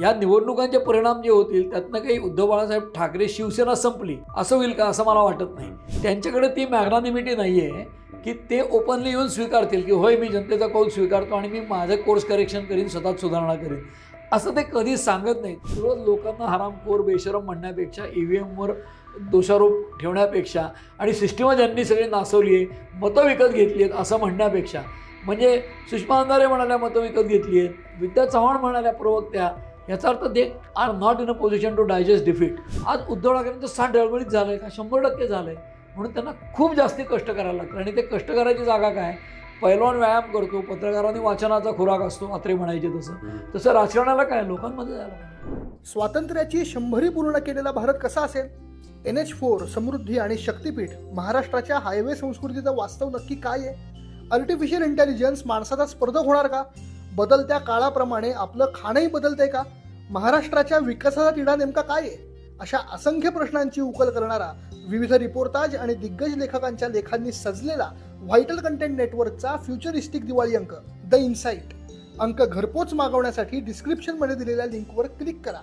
या निवडणुकांचे परिणाम जे होतील त्यातनं काही उद्धव बाळासाहेब ठाकरे शिवसेना संपली असं होईल का असं मला वाटत नाही. त्यांच्याकडे ती मॅग्नानिमिटी नाही आहे की ते ओपनली येऊन स्वीकारतील की होय मी जनतेचा कौल स्वीकारतो आणि मी माझं कोर्स करेक्शन करीन, स्वतःच सुधारणा करीन, असं ते कधीच सांगत नाहीत. रोज लोकांना हरामखोर बेशरम म्हणण्यापेक्षा, EVMवर दोषारोप ठेवण्यापेक्षा आणि सिस्टीमच ज्यांनी सगळी नासवली आहे, मतं विकत घेतली आहेत असं म्हणण्यापेक्षा, म्हणजे सुषमा अंधारे म्हणाल्या मतं विकत घेतली आहेत, विद्या चव्हाण म्हणाल्या प्रवक्त्या, याचा अर्थ they are not in a position to digest defeat. आज उद्धव ठाकरेंचं 60 डळबळीत झालं आहे का? 100% झालं आहे. म्हणून त्यांना खूप जास्ती कष्ट करायला लागतं आणि ते कष्ट करायची जागा काय? पैलवान व्यायाम करतो, पत्रकारांनी वाचनाचा खुराक असतो, अत्रे म्हणायचे तसं राजकारणाला काय लोकांमध्ये जायला. स्वातंत्र्याची 100री पूर्ण केलेला भारत कसा असेल? NH4, समृद्धी आणि शक्तीपीठ, महाराष्ट्राच्या हायवे संस्कृतीचं वास्तव नक्की काय आहे? आर्टिफिशियल इंटेलिजन्स माणसाचा स्पर्धक होणार का? बदलत्या काळाप्रमाणे आपलं खाणंही बदलतंय का? महाराष्ट्राच्या विकासाचा तिढा नेमका काय आहे? अशा असंख्य प्रश्नांची उकल करणारा, विविध रिपोर्टाज आणि दिग्गज लेखकांच्या लेखांनी सजलेला व्हायटल कंटेंट नेटवर्कचा फ्युचरिस्टिक दिवाळी अंक द इनसाइट. अंक घरपोच मागवण्यासाठी डिस्क्रिप्शनमध्ये दिलेल्या लिंकवर क्लिक करा.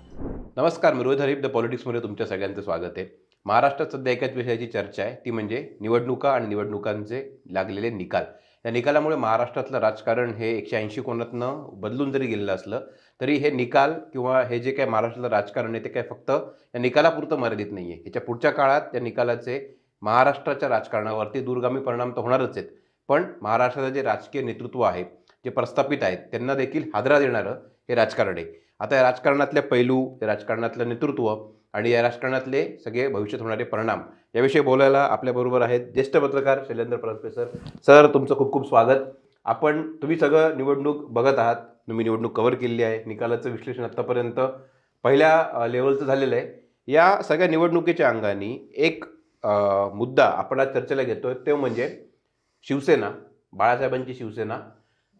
नमस्कार, मी रोहित हरीफ द पॉलिटिक्समध्ये तुमच्या सगळ्यांचं स्वागत आहे. महाराष्ट्रात सध्या एकाच विषयाची चर्चा आहे, ती म्हणजे निवडणुका आणि निवडणुकांचे लागलेले निकाल. या निकालामुळे महाराष्ट्रातलं राजकारण हे 180 कोनातनं बदलून जरी गेलेलं असलं तरी हे निकाल किंवा हे जे काय महाराष्ट्रातलं राजकारण आहे ते काय फक्त या निकालापुरतं मर्यादित नाही आहे. याच्या पुढच्या काळात या निकालाचे महाराष्ट्राच्या राजकारणावरती दूरगामी परिणाम तर होणारच आहेत, पण महाराष्ट्राचं जे राजकीय नेतृत्व आहे, जे प्रस्थापित आहेत, त्यांना देखील हादरा देणारं हे राजकारण आहे. आता या राजकारणातले पैलू, या राजकारणातलं नेतृत्व आणि या राजकारणातले सगळे भविष्यात होणारे परिणाम याविषयी बोलायला आपल्याबरोबर आहेत ज्येष्ठ पत्रकार शैलेंद्र परांजपे सर. सर, तुमचं खूप खूप स्वागत. तुम्ही सगळं निवडणूक बघत आहात, तुम्ही निवडणूक कव्हर केलेली आहे, निकालाचं विश्लेषण आत्तापर्यंत पहिल्या लेवलचं झालेलं आहे. या सगळ्या निवडणुकीच्या अंगाने एक मुद्दा आपण आज चर्चेला घेतोय, तो म्हणजे शिवसेना, बाळासाहेबांची शिवसेना.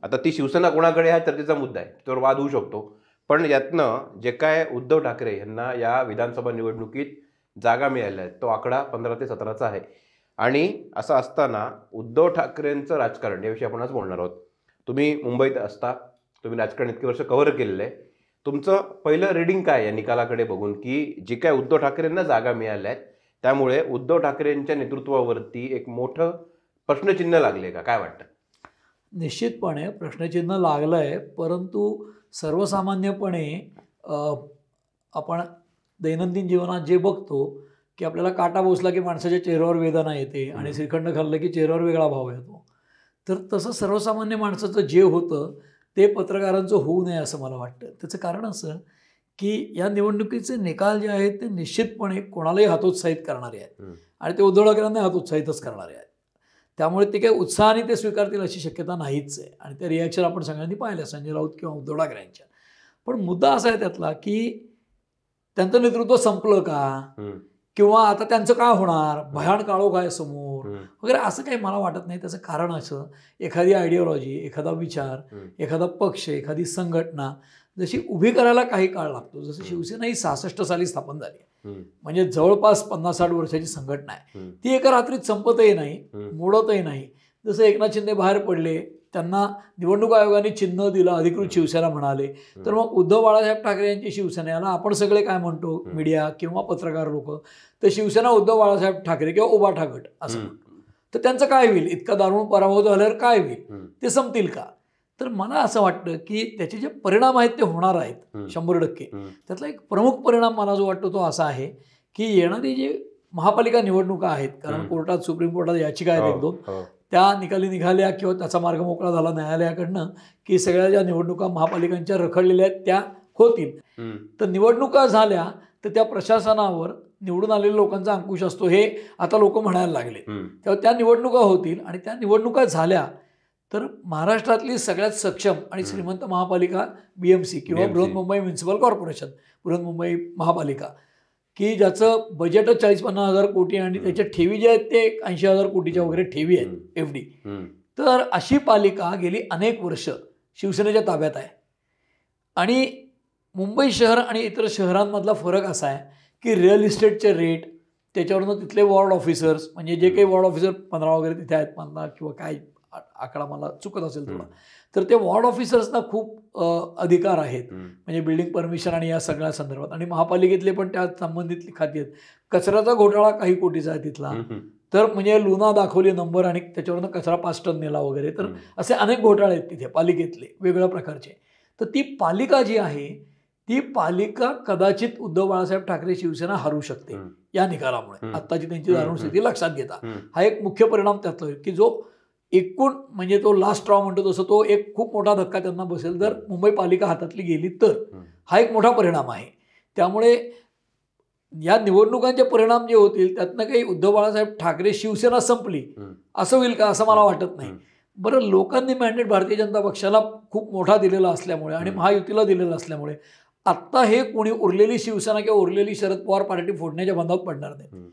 आता ती शिवसेना कोणाकडे हा चर्चेचा मुद्दा आहे, त्यावर वाद होऊ शकतो, पण यातनं जे काय उद्धव ठाकरे यांना या विधानसभा निवडणुकीत जागा मिळाल्या आहेत तो आकडा 15 ते 17चा आहे. आणि असं असताना उद्धव ठाकरेंचं राजकारण याविषयी आपण आज बोलणार आहोत. तुम्ही मुंबईत असता, तुम्ही राजकारण इतकी वर्ष कव्हर केलेलं आहे, तुमचं पहिलं रीडिंग काय या निकालाकडे बघून की जे काय उद्धव ठाकरेंना जागा मिळाल्या आहेत त्यामुळे उद्धव ठाकरेंच्या नेतृत्वावरती एक मोठं प्रश्नचिन्ह लागले का? काय वाटतं? निश्चितपणे प्रश्नचिन्ह लागलं आहे, परंतु सर्वसामान्यपणे आपण दैनंदिन जीवनात जे बघतो की आपल्याला काटा बोसला की माणसाच्या चेहऱ्यावर वेदना येते आणि श्रीखंड खाल्लं की चेहऱ्यावर वेगळा भाव येतो. तर तसं सर्वसामान्य माणसाचं जे होतं ते पत्रकारांचं होऊ नये असं मला वाटतं. त्याचं कारण असं की या निवडणुकीचे निकाल जे आहेत ते निश्चितपणे कोणालाही हतोत्साहित करणारे आहेत आणि ते उद्धव ठाकरेंना हतोत्साहितच करणारे आहेत. त्यामुळे ते काही उत्साहाने ते स्वीकारतील अशी शक्यता नाहीच आहे आणि ते रिॲक्शन आपण सगळ्यांनी पाहिलं, संजय राऊत किंवा उद्धव ठाकरेंच्या. पण मुद्दा असा आहे त्यातला की त्यांचं नेतृत्व संपलं का, किंवा आता त्यांचं काय होणार, भयान काळोख आहे समोर वगैरे, असं काही मला वाटत नाही. त्याचं कारण असं, एखादी आयडिओलॉजी, एखादा विचार, एखादा पक्ष, एखादी संघटना जशी उभी करायला काही काळ लागतो. जसं शिवसेना ही 66 साली स्थापन झाली, म्हणजे जवळपास 50-60 वर्षाची संघटना आहे. ती एका रात्रीत संपतही नाही, मोडतही नाही. जसं एकनाथ शिंदे बाहेर पडले, त्यांना निवडणूक आयोगाने चिन्ह दिलं, अधिकृत शिवसेना म्हणाले, तर मग उद्धव बाळासाहेब ठाकरे यांची शिवसेना, याला आपण सगळे काय म्हणतो, मीडिया किंवा पत्रकार लोक, तर शिवसेना उद्धव बाळासाहेब ठाकरे किंवा उबाठा गट असं म्हणतो. तर त्यांचं काय होईल? इतका दारुण पराभव झाल्यावर काय होईल? ते संपतील का? तर मला असं वाटतं की त्याचे जे परिणाम आहेत ते होणार आहेत 100%. त्यातला एक प्रमुख परिणाम मला जो वाटतो तो असा आहे की येणारी जे महापालिका निवडणुका आहेत, कारण कोर्टात, सुप्रीम कोर्टात याचिका आहेत 1-2, त्या निकाली निघाल्या किंवा त्याचा मार्ग मोकळा झाला न्यायालयाकडनं की सगळ्या ज्या निवडणुका महापालिकांच्या रखडलेल्या आहेत त्या होतील. तर निवडणुका झाल्या तर त्या प्रशासनावर निवडून आलेल्या लोकांचा अंकुश असतो हे आता लोक म्हणायला लागले. तेव्हा त्या निवडणुका होतील आणि त्या निवडणुका झाल्या तर महाराष्ट्रातली सगळ्यात सक्षम आणि श्रीमंत महापालिका BMC किंवा बृहन्मुंबई म्युन्सिपल कॉर्पोरेशन, बृहन्मुंबई महापालिका, की ज्याचं बजेटच 40-50 हजार कोटी आणि त्याच्या ठेवी ज्या आहेत ते 80,000 कोटीच्या वगैरे ठेवी आहेत, FD. तर अशी पालिका गेली अनेक वर्ष शिवसेनेच्या ताब्यात आहे. आणि मुंबई शहर आणि इतर शहरांमधला फरक असा आहे की रिअल इस्टेटचे रेट, त्याच्यावरनं तिथले वॉर्ड ऑफिसर्स, म्हणजे जे काही वॉर्ड ऑफिसर 15 वगैरे तिथे आहेत, 15 किंवा काय आकडा मला चुकत असेल थोडा, तर ते वॉर्ड ऑफिसर्सना खूप अधिकार आहेत, म्हणजे बिल्डिंग परमिशन आणि या सगळ्या संदर्भात. आणि महापालिकेतले पण त्या संबंधितली खाती आहेत. कचऱ्याचा घोटाळा काही कोटीचा आहे तिथला, तर म्हणजे लुना दाखवली नंबर आणि त्याच्यावरनं कचरा 5 टन नेला वगैरे. तर असे अनेक घोटाळे आहेत तिथे पालिकेतले वेगवेगळ्या प्रकारचे. तर ती पालिका जी आहे ती पालिका कदाचित उद्धव बाळासाहेब ठाकरे शिवसेना हरू शकते या निकालामुळे. आत्ताची त्यांची दारुण स्थिती लक्षात घेता हा एक मुख्य परिणाम त्यातला होईल की जो एकूण म्हणजे तो लास्ट स्ट्रॉ म्हणतो तसं तो एक खूप मोठा धक्का त्यांना बसेल जर मुंबई पालिका हातातली गेली तर. हा एक मोठा परिणाम आहे. त्यामुळे या निवडणुकांचे परिणाम जे होतील त्यातनं काही उद्धव बाळासाहेब ठाकरे शिवसेना संपली असं होईल का असं मला वाटत नाही. बरं, लोकांनी मॅन्डेट भारतीय जनता पक्षाला खूप मोठा दिलेला असल्यामुळे आणि महायुतीला दिलेला असल्यामुळे आत्ता हे कोणी उरलेली शिवसेना किंवा उरलेली शरद पवार पार्टी फोडण्याच्या बंधात पडणार नाही.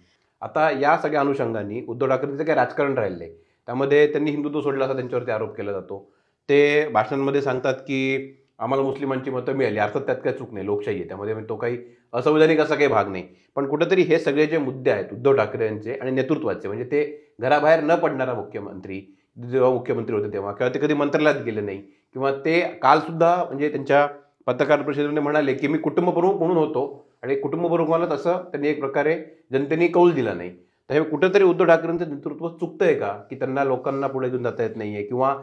आता या सगळ्या अनुषंगाने उद्धव ठाकरेंचं काही राजकारण राहिले त्यामध्ये त्यांनी हिंदुत्व सोडलं असा त्यांच्यावरती आरोप केला जातो. ते भाषणांमध्ये सांगतात की आम्हाला मुस्लिमांची मतं मिळाली, अर्थात त्यात काही चूक नाही, लोकशाही आहे, त्यामध्ये तो काही असंवैधानिक असा काही भाग नाही. पण कुठेतरी हे सगळे जे मुद्दे आहेत उद्धव ठाकरे यांचे आणि नेतृत्वाचे, म्हणजे ते घराबाहेर न पडणारा मुख्यमंत्री जेव्हा मुख्यमंत्री होते तेव्हा, किंवा ते कधी मंत्रालयात गेले नाही, किंवा ते काल सुद्धा म्हणजे त्यांच्या पत्रकार परिषदेमध्ये म्हणाले की मी कुटुंबप्रमुख म्हणून होतो आणि कुटुंबप्रमुखाला तसं त्यांनी एक प्रकारे जनतेने कौल दिला नाही. तर हे कुठेतरी उद्धव ठाकरेंचं नेतृत्व चुकतंय का की त्यांना लोकांना पुढे घेऊन जाता येत नाहीये, किंवा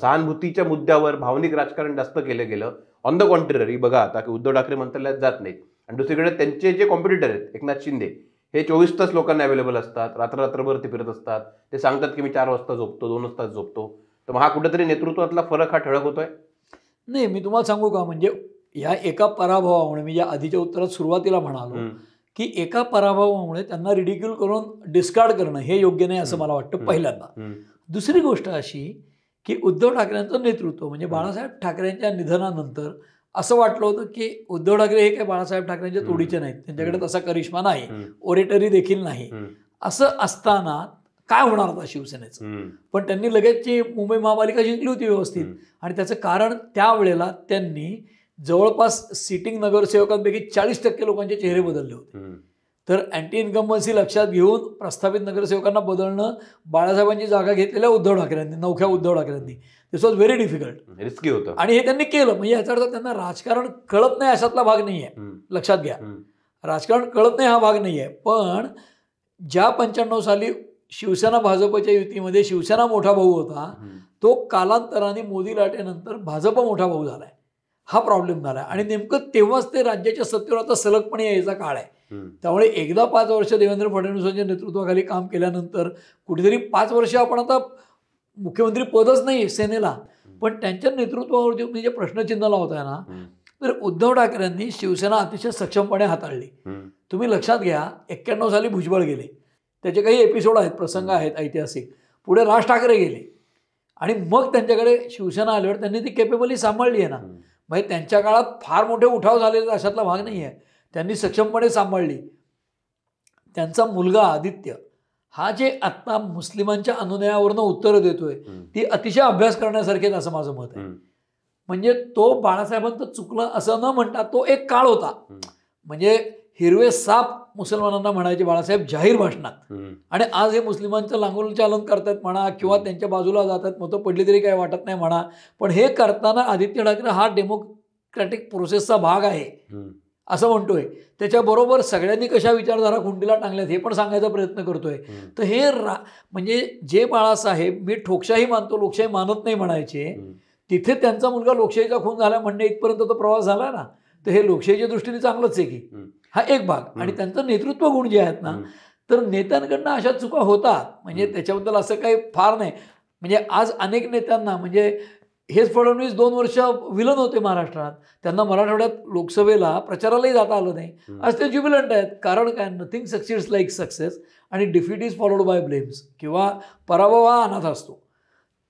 सहानुभूतीच्या मुद्द्यावर भावनिक राजकारण जास्त केलं गेलं. ऑन द कॉन्ट्ररी बघा आता की उद्धव ठाकरे मंत्रालयात जात नाहीत आणि दुसरीकडे त्यांचे जे कॉम्पिटिटर आहेत एकनाथ शिंदे हे 24 तास लोकांना अवेलेबल असतात, रात्रभर ते फिरत असतात. ते सांगतात की मी 4 वाजता झोपतो, 2 वाजता झोपतो. तर मग हा कुठेतरी नेतृत्वातला फरक हा ठळक होतोय. नाही, मी तुम्हाला सांगू का, म्हणजे या एका पराभवामुळे मी या आधीच्या उत्तरात सुरुवातीला म्हणालो की एका पराभवामुळे त्यांना रिडिक्यूल करून डिस्कार्ड करणं हे योग्य नाही असं मला वाटतं पहिल्यांदा. दुसरी गोष्ट अशी की उद्धव ठाकरेंचं नेतृत्व म्हणजे बाळासाहेब ठाकरेंच्या निधनानंतर असं वाटलं होतं की उद्धव ठाकरे हे काही बाळासाहेब ठाकरेंच्या तोडीचे नाहीत, त्यांच्याकडे तसा करिश्मा नाही, ओरेटरी देखील नाही. असं असताना काय होणार होता शिवसेनेचं. पण त्यांनी लगेच मुंबई महापालिका जिंकली होती व्यवस्थित, आणि त्याचं कारण त्यावेळेला त्यांनी जवळपास सिटिंग नगरसेवकांपैकी 40% लोकांचे चेहरे बदलले होते. तर अँटी इन्कम्बन्सी लक्षात घेऊन प्रस्थापित नगरसेवकांना बदलणं बाळासाहेबांची जागा घेतलेल्या उद्धव ठाकरेंनी, नवख्या उद्धव ठाकरेंनी, दिस वॉज व्हेरी डिफिकल्ट, रिस्की होतं. आणि हे त्यांनी केलं. म्हणजे याचा अर्थ त्यांना राजकारण कळत नाही अशातला भाग नाही आहे, लक्षात घ्या. राजकारण कळत नाही हा भाग नाही आहे. पण ज्या 95 साली शिवसेना भाजपच्या युतीमध्ये शिवसेना मोठा भाऊ होता, तो कालांतराने मोदी लाटेनंतर भाजप मोठा भाऊ झालाय. हा प्रॉब्लेम झाला आणि नेमकं तेव्हाच ते राज्याच्या सत्तेवर आता सलगपणे यायचा काळ आहे. त्यामुळे एकदा 5 वर्ष देवेंद्र फडणवीसांच्या नेतृत्वाखाली काम केल्यानंतर कुठेतरी 5 वर्ष आपण आता मुख्यमंत्री पदच नाही सेनेला, पण त्यांच्या नेतृत्वावर जे म्हणजे प्रश्नचिन्ह लावताय ना, तर उद्धव ठाकरेंनी शिवसेना अतिशय सक्षमपणे हाताळली. तुम्ही लक्षात घ्या, 91 साली भुजबळ गेले, त्याचे काही एपिसोड आहेत, प्रसंग आहेत ऐतिहासिक. पुढे राज ठाकरे गेले आणि मग त्यांच्याकडे शिवसेना आल्यावर त्यांनी ती केपेबली सांभाळली आहे ना. म्हणजे त्यांच्या काळात फार मोठे उठाव झालेले अशातला भाग नाही आहे, त्यांनी सक्षमपणे सांभाळली. त्यांचा मुलगा आदित्य हा जे आत्ता मुस्लिमांच्या अनुनयावरनं उत्तरं देतोय ती अतिशय अभ्यास करण्यासारखेच असं माझं मत आहे. म्हणजे तो बाळासाहेबांचं चुकलं असं न म्हणता तो एक काळ होता. म्हणजे हिरवे साप मुसलमानांना म्हणायचे बाळासाहेब जाहीर भाषणात, आणि आज हे मुस्लिमांचं लांगोल चालन करतात म्हणा किंवा त्यांच्या बाजूला जातात, मतं पडली तरी काही वाटत नाही म्हणा, पण हे करताना आदित्य ठाकरे हा डेमोक्रॅटिक प्रोसेसचा भाग आहे असं म्हणतोय. त्याच्याबरोबर सगळ्यांनी कशा विचारधारा खुंटीला टांगल्यात हे पण सांगायचा प्रयत्न करतोय. तर हे म्हणजे जे बाळासाहेब मी ठोकशाही मानतो लोकशाही मानत नाही म्हणायचे, तिथे त्यांचा मुलगा लोकशाहीचा खून झाला म्हणणे इथपर्यंत तो प्रवास झाला ना, तर हे लोकशाहीच्या दृष्टीने चांगलंच आहे की. हा एक भाग. आणि त्यांचं नेतृत्व गुण जे आहेत ना, तर नेत्यांकडनं अशा चुका होतात, म्हणजे त्याच्याबद्दल असं काही फार नाही. म्हणजे आज अनेक नेत्यांना म्हणजे हेच फडणवीस 2 वर्ष विलन होते महाराष्ट्रात, त्यांना मराठवाड्यात लोकसभेला प्रचारालाही जाता आलं नाही. आज ते ज्युबिलंट आहेत. कारण काय, नथिंग सक्सीड्स लाईक सक्सेस आणि defeat is followed by blames, किंवा पराभव हा अनाथ असतो.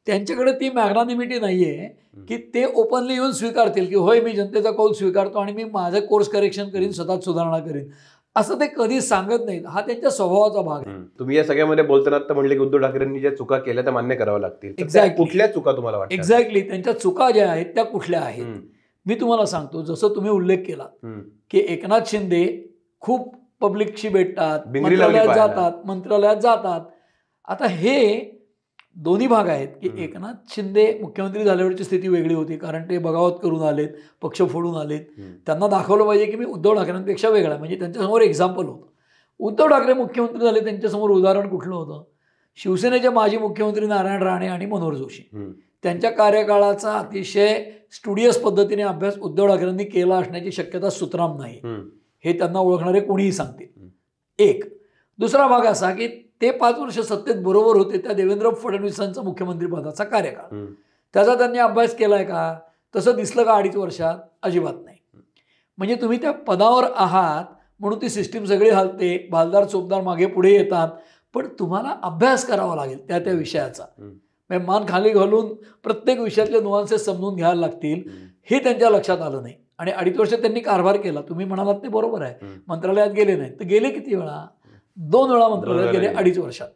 त्यांच्याकडे ती मॅग्नानिमिटी नाही आहे की ते ओपनली येऊन स्वीकारतील की होय मी जनतेचा कौल स्वीकारतो आणि मी माझं कोर्स करेक्शन करीन, स्वतःच सुधारणा करीन, असं ते कधी सांगत नाहीत. हा त्यांच्या स्वभावाचा भाग आहे. तुम्ही या सगळ्यामध्ये बोलताना तर म्हणले की उद्धव ठाकरेंनी ज्या चुका केल्या त्या मान्य कराव्या लागतील. एक्झॅक्टली. कुठल्या चुका तुम्हाला वाटतात? एक्झॅक्टली, त्यांच्या चुका ज्या आहेत त्या कुठल्या आहेत मी तुम्हाला सांगतो. जसं तुम्ही उल्लेख केला की एकनाथ शिंदे खूप पब्लिकशी भेटतात, मंत्रालयात जातात. आता हे दोन्ही भाग आहेत की एकनाथ शिंदे मुख्यमंत्री झाल्यावरची स्थिती वेगळी होती, कारण ते बगावत करून आलेत, पक्ष फोडून आलेत. त्यांना दाखवलं पाहिजे की मी उद्धव ठाकरेंपेक्षा वेगळा आहे, म्हणजे त्यांच्यासमोर एक्झाम्पल होतं. उद्धव ठाकरे मुख्यमंत्री झाले, त्यांच्यासमोर उदाहरण कुठलं होतं? शिवसेनेचे माजी मुख्यमंत्री नारायण राणे आणि मनोहर जोशी, त्यांच्या कार्यकाळाचा अतिशय स्टुडियस पद्धतीने अभ्यास उद्धव ठाकरेंनी केला असण्याची शक्यता सुतराम नाही, हे त्यांना ओळखणारे कोणीही सांगतील. एक. दुसरा भाग असा की ते 5 वर्ष सत्तेत बरोबर होते त्या देवेंद्र फडणवीसांचा मुख्यमंत्रीपदाचा कार्यकाळ, त्याचा त्यांनी अभ्यास केलाय का? तसं दिसलं का 2.5 वर्षात? अजिबात नाही. म्हणजे तुम्ही त्या पदावर आहात म्हणून ती सिस्टीम सगळी हलते, भालदार चोपदार मागे पुढे येतात, पण तुम्हाला अभ्यास करावा लागेल त्या त्या विषयाचा. म्हणजे मान खाली घालून प्रत्येक विषयातले नुआन्सेस समजून घ्यायला लागतील, हे त्यांच्या लक्षात आलं नाही. आणि 2.5 वर्ष त्यांनी कारभार केला. तुम्ही म्हणालात ते बरोबर आहे, मंत्रालयात गेले नाही, तर गेले किती वेळा? 2 वेळा मंत्रालयात गेले 2.5 वर्षात.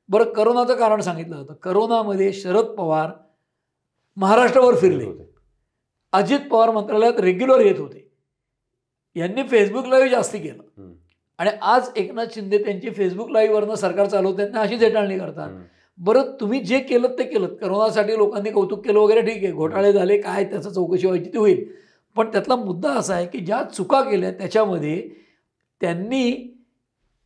बरं, करोनाचं कारण सांगितलं होतं. करोनामध्ये शरद पवार महाराष्ट्रावर फिरले, अजित पवार मंत्रालयात रेग्युलर येत होते, यांनी फेसबुक लाईव्ह जास्ती केलं. आणि आज एकनाथ शिंदे त्यांची फेसबुक लाईव्हवरनं सरकार चालवतात ना, अशी झेटाळणी करतात. बरं, तुम्ही जे केलं ते केलं, करोनासाठी लोकांनी कौतुक केलं वगैरे, ठीक आहे, घोटाळे झाले काय, त्याचं चौकशी व्हायची ती होईल. पण त्यातला मुद्दा असा आहे की ज्या चुका केल्या त्याच्यामध्ये त्यांनी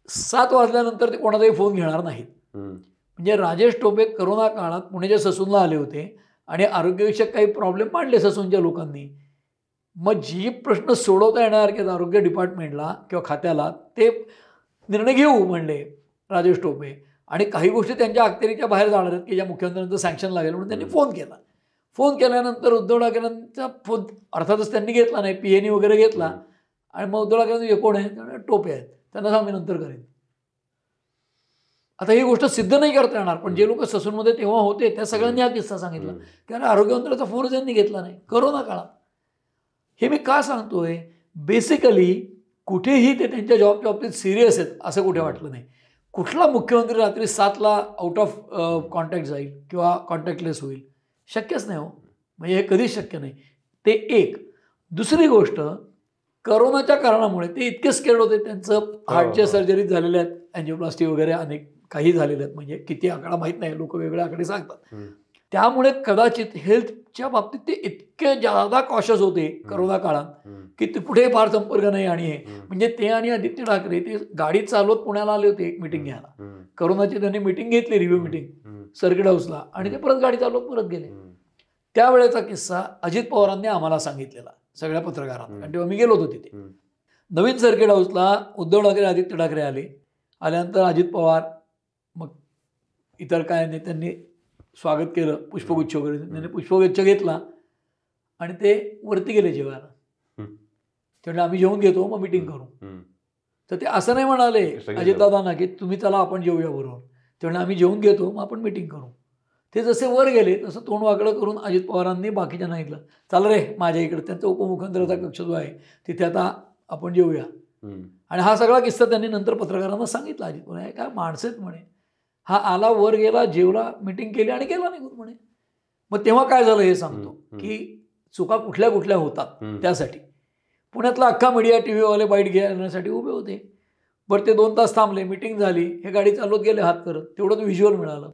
7 वाजल्यानंतर ते कोणाचाही फोन घेणार नाहीत. म्हणजे राजेश टोपे करोना काळात पुण्याच्या ससूनला आले होते आणि आरोग्यविषयक काही प्रॉब्लेम मांडले ससूनच्या लोकांनी. मग जी प्रश्न सोडवता येणार की आरोग्य डिपार्टमेंटला किंवा खात्याला, ते निर्णय घेऊ म्हणले राजेश टोपे. आणि काही गोष्टी त्यांच्या अखत्यारीच्या बाहेर जाणार आहेत की ज्या मुख्यमंत्र्यांचं सँक्शन लागेल म्हणून त्यांनी फोन केला. फोन केल्यानंतर उद्धव ठाकरेंचा फोन अर्थातच त्यांनी घेतला नाही, PA वगैरे घेतला. आणि मग उद्धव ठाकरे कोण आहे? टोपे आहेत, त्यांना सांग मी नंतर करेन. आता ही गोष्ट सिद्ध नाही करता येणार, पण जे लोक ससूनमध्ये तेव्हा होते त्या सगळ्यांनी हा किस्सा सांगितला की अरे आरोग्यमंत्र्याचा फोन त्यांनी घेतला नाही करोना काळात. हे मी का सांगतोय? बेसिकली कुठेही ते त्यांच्या जॉबच्या बाबतीत सिरियस आहेत असं कुठे वाटलं नाही. कुठला मुख्यमंत्री रात्री 7ला आउट ऑफ कॉन्टॅक्ट जाईल किंवा कॉन्टॅक्टलेस होईल? शक्यच नाही हो. म्हणजे हे कधीच शक्य नाही. ते एक. दुसरी गोष्ट, करोनाच्या कारणामुळे ते इतके स्केर्ड होते, त्यांचं हार्टच्या सर्जरीज झालेल्या आहेत, अँजिओप्लास्टी वगैरे अनेक काही झालेले आहेत, म्हणजे किती आकडा माहीत नाही, लोक वेगळे आकडे सांगतात. त्यामुळे कदाचित हेल्थच्या बाबतीत ते इतके जादा कॉशियस होते करोना काळात की ते कुठे फार संपर्क नाही. आणि हे म्हणजे ते आणि आदित्य ठाकरे ते गाडी चालवत पुण्याला आले होते एक मीटिंग घ्यायला. करोनाची त्यांनी मीटिंग घेतली, रिव्ह्यू मीटिंग सर्किट हाऊसला, आणि ते परत गाडी चालवत परत गेले. त्यावेळेचा किस्सा अजित पवारांनी आम्हाला सांगितलेला सगळ्या पत्रकारांना, आणि तेव्हा मी गेलो होतो तिथे. नवीन सर्किट हाऊसला उद्धव ठाकरे आदित्य ठाकरे आल्यानंतर अजित पवार, मग इतर काय नेत्यांनी स्वागत केलं, पुष्पगुच्छ वगैरे, त्यांनी पुष्पगुच्छ घेतला आणि ते वरती गेले जेवायला. त्यामुळे आम्ही जेवून घेतो मग मीटिंग करू. तर ते असं नाही म्हणाले अजितदादांना की तुम्ही चला आपण जेवूया बरोबर, त्यामुळे आम्ही जेवून घेतो मग आपण मीटिंग करू. ते जसे वर गेले तसं तोंड वाकडं करून अजित पवारांनी बाकीच्या सांगितलं चला रे माझ्या इकडे, त्यांचा उपमुख्यमंत्र्याचा कक्ष जो आहे तिथे आता आपण जेवूया. आणि हा सगळा किस्सा त्यांनी नंतर पत्रकारांना सांगितला. अजित पवार काय माणसं आहेत म्हणे, हा आला वर गेला जेवला मीटिंग केली आणि गेला निघून म्हणे. मग तेव्हा काय झालं हे सांगतो की चुका कुठल्या कुठल्या होतात. त्यासाठी पुण्यातला अख्खा मीडिया TV वाले बाईट घेण्यासाठी उभे होते. बरं ते 2 तास थांबले, मीटिंग झाली, हे गाडी चालवत गेले हात करत, तेवढंच व्हिज्युअल मिळालं.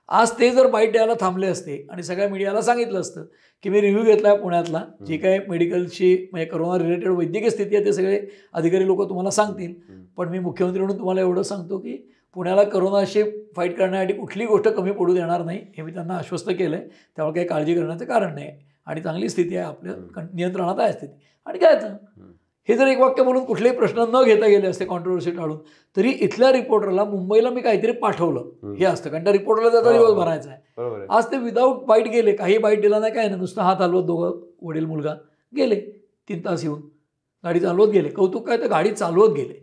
आज ते जर बाईट द्यायला थांबले असते आणि सगळ्या मीडियाला सांगितलं असतं की मी रिव्ह्यू घेतला पुण्यातला, जी काय मेडिकलची म्हणजे करोना रिलेटेड वैद्यकीय स्थिती आहे ते सगळे अधिकारी लोक तुम्हाला सांगतील, पण मी मुख्यमंत्री म्हणून तुम्हाला एवढं सांगतो की पुण्याला करोनाशी फाईट करण्यासाठी कुठली गोष्ट कमी पडू देणार नाही, हे मी त्यांना आश्वस्त केलं आहे. त्यामुळे काही काळजी करण्याचं कारण नाही आणि चांगली स्थिती आहे, आपल्या नियंत्रणात आहे स्थिती. आणि काय हे जर एक वाक्य बोलून कुठलेही प्रश्न न घेता गेले असते कॉन्ट्रोवर्सी टाळून, तरी इथल्या रिपोर्टरला मुंबईला मी काहीतरी पाठवलं हे असतं, कारण त्या रिपोर्टरला त्याचा दिवस भरायचा आहे. आज ते विदाऊट बाईट गेले, काही बाईट दिला नाही, काय नाही, नुसतं हात हलवत दोघं वडील मुलगा गेले. 3 तास येऊन गाडी चालवत गेले. कौतुक काय तर गाडी चालवत गेले.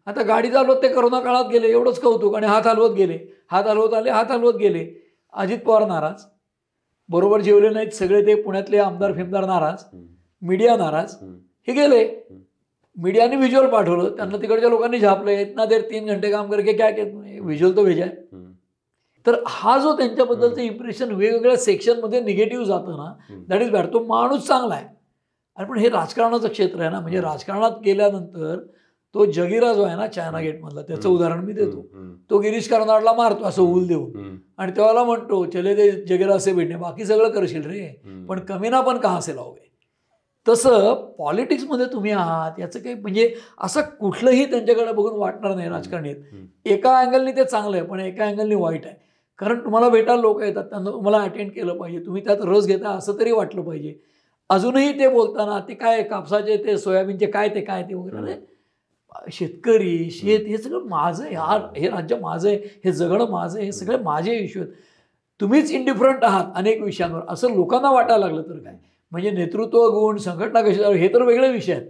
आता गाडी चालवत ते करोना काळात गेले एवढंच कौतुक, आणि हात हलवत गेले, हात हलवत आले, हात हलवत गेले. अजित पवार नाराज, बरोबर जेवले नाहीत सगळे ते पुण्यातले आमदार फिमदार नाराज, मीडिया नाराज, हे गेले. मीडियाने व्हिज्युअल पाठवलं, त्यांना तिकडच्या लोकांनी झापलं, इतना देर 3 घंटे काम करके क्या व्हिज्युअल तो भेजा आहे. तर हा जो त्यांच्याबद्दलचं इम्प्रेशन वेगवेगळ्या सेक्शनमध्ये निगेटिव्ह जातं ना, दॅट इज बॅड. तो माणूस चांगला आहे, आणि पण हे राजकारणाचं क्षेत्र आहे ना, म्हणजे राजकारणात गेल्यानंतर तो जगिरा जो आहे ना चायना गेट मधला त्याचं उदाहरण मी देतो. तो गिरीश कर्नाडला मारतो असं उल देऊन आणि तेव्हा म्हणतो चले ते जगिरा असे भेटणे बाकी सगळं करशील रे पण कमीना पण का असे लावगे. तसं पॉलिटिक्समध्ये तुम्ही आहात याचं काही म्हणजे असं कुठलंही त्यांच्याकडे बघून वाटणार नाही राजकारणी. एका अँगलनी ते चांगलं आहे पण एका अँगलनी वाईट आहे. कारण तुम्हाला भेटायला लोक येतात त्यांना तुम्हाला अटेंड केलं पाहिजे तुम्ही त्यात रस घेता असं तरी वाटलं पाहिजे. अजूनही ते बोलताना ते काय कापसाचे ते सोयाबीनचे काय ते वगैरे शेतकरी शेत हे सगळं माझं आहे. हे राज्य माझं आहे हे जगणं माझं आहे हे सगळे माझे इश्यू आहेत. तुम्हीच इंडिफरंट आहात अनेक विषयांवर असं लोकांना वाटायला लागलं तर काय म्हणजे नेतृत्व गुण संघटना कशी हे तर वेगळे विषय आहेत.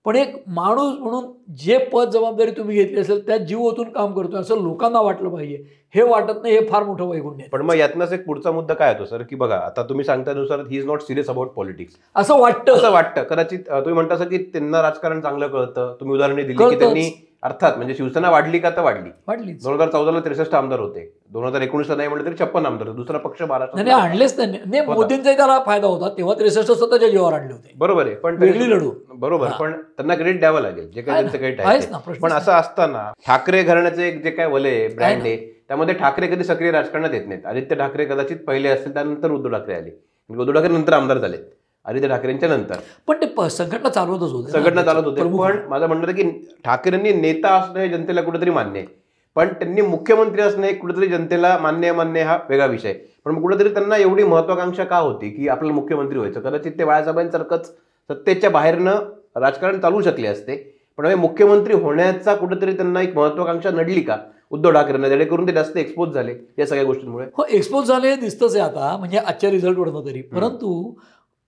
पण एक माणूस म्हणून जे पद जबाबदारी तुम्ही घेतली असेल त्यात जीव ओतून काम करतोय असं लोकांना वाटलं पाहिजे. हे वाटत नाही हे फार मोठं वैगुण्य आहे. पण मग यातनंच एक पुढचा मुद्दा काय होतो सर की बघा आता तुम्ही सांगतानुसार he is not serious about politics असं वाटतं. कदाचित तुम्ही म्हणता असं की त्यांना राजकारण चांगलं कळतं. तुम्ही उदाहरणे दिली की त्यांनी अर्थात म्हणजे शिवसेना वाढली का तर वाढली 2014ला 63 आमदार होते 2019ला नाही म्हटलं तरी 56 आमदार होते. दुसरा पक्ष महाराष्ट्रात आणलेच त्यांनी मोदींचाही त्याला फायदा होता तेव्हा 63 स्वतःच्या जीवावर आणले होते. बरोबर आहे पण वेगळी लढू बरोबर पण त्यांना क्रेडिट द्यावं लागेल जे काही त्यांचं क्रेडिट आहे. पण असं असताना ठाकरे घराण्याचं एक जे काय वलय ब्रँड आहे त्यामध्ये ठाकरे कधी सक्रिय राजकारणात येत नाहीत. आदित्य ठाकरे कदाचित पहिले असतील त्यानंतर उद्धव ठाकरे आले. उद्धव ठाकरे नंतर आमदार झाले आदित्य ठाकरेंच्या नंतर. पण ते संघटना चालवतच होते पण माझं म्हणणं की ठाकरेंनी नेता असणं हे जनतेला कुठेतरी मान्य आहे पण त्यांनी मुख्यमंत्री असणं हे कुठेतरी जनतेला मान्य हा वेगळा विषय. पण मग कुठेतरी त्यांना एवढी महत्वाकांक्षा का होती की आपल्याला मुख्यमंत्री व्हायचं. कदाचित ते बाळासाहेबांसारखंच सत्तेच्या बाहेरनं राजकारण चालू शकले असते पण मुख्यमंत्री होण्याचा कुठेतरी त्यांना एक महत्वाकांक्षा नडली का उद्धव ठाकरेंना जेणेकरून ते जास्त एक्सपोज झाले या सगळ्या गोष्टींमुळे. हो एक्सपोज झाले दिसतंच आहे आता म्हणजे आजच्या रिझल्टवरनं तरी. परंतु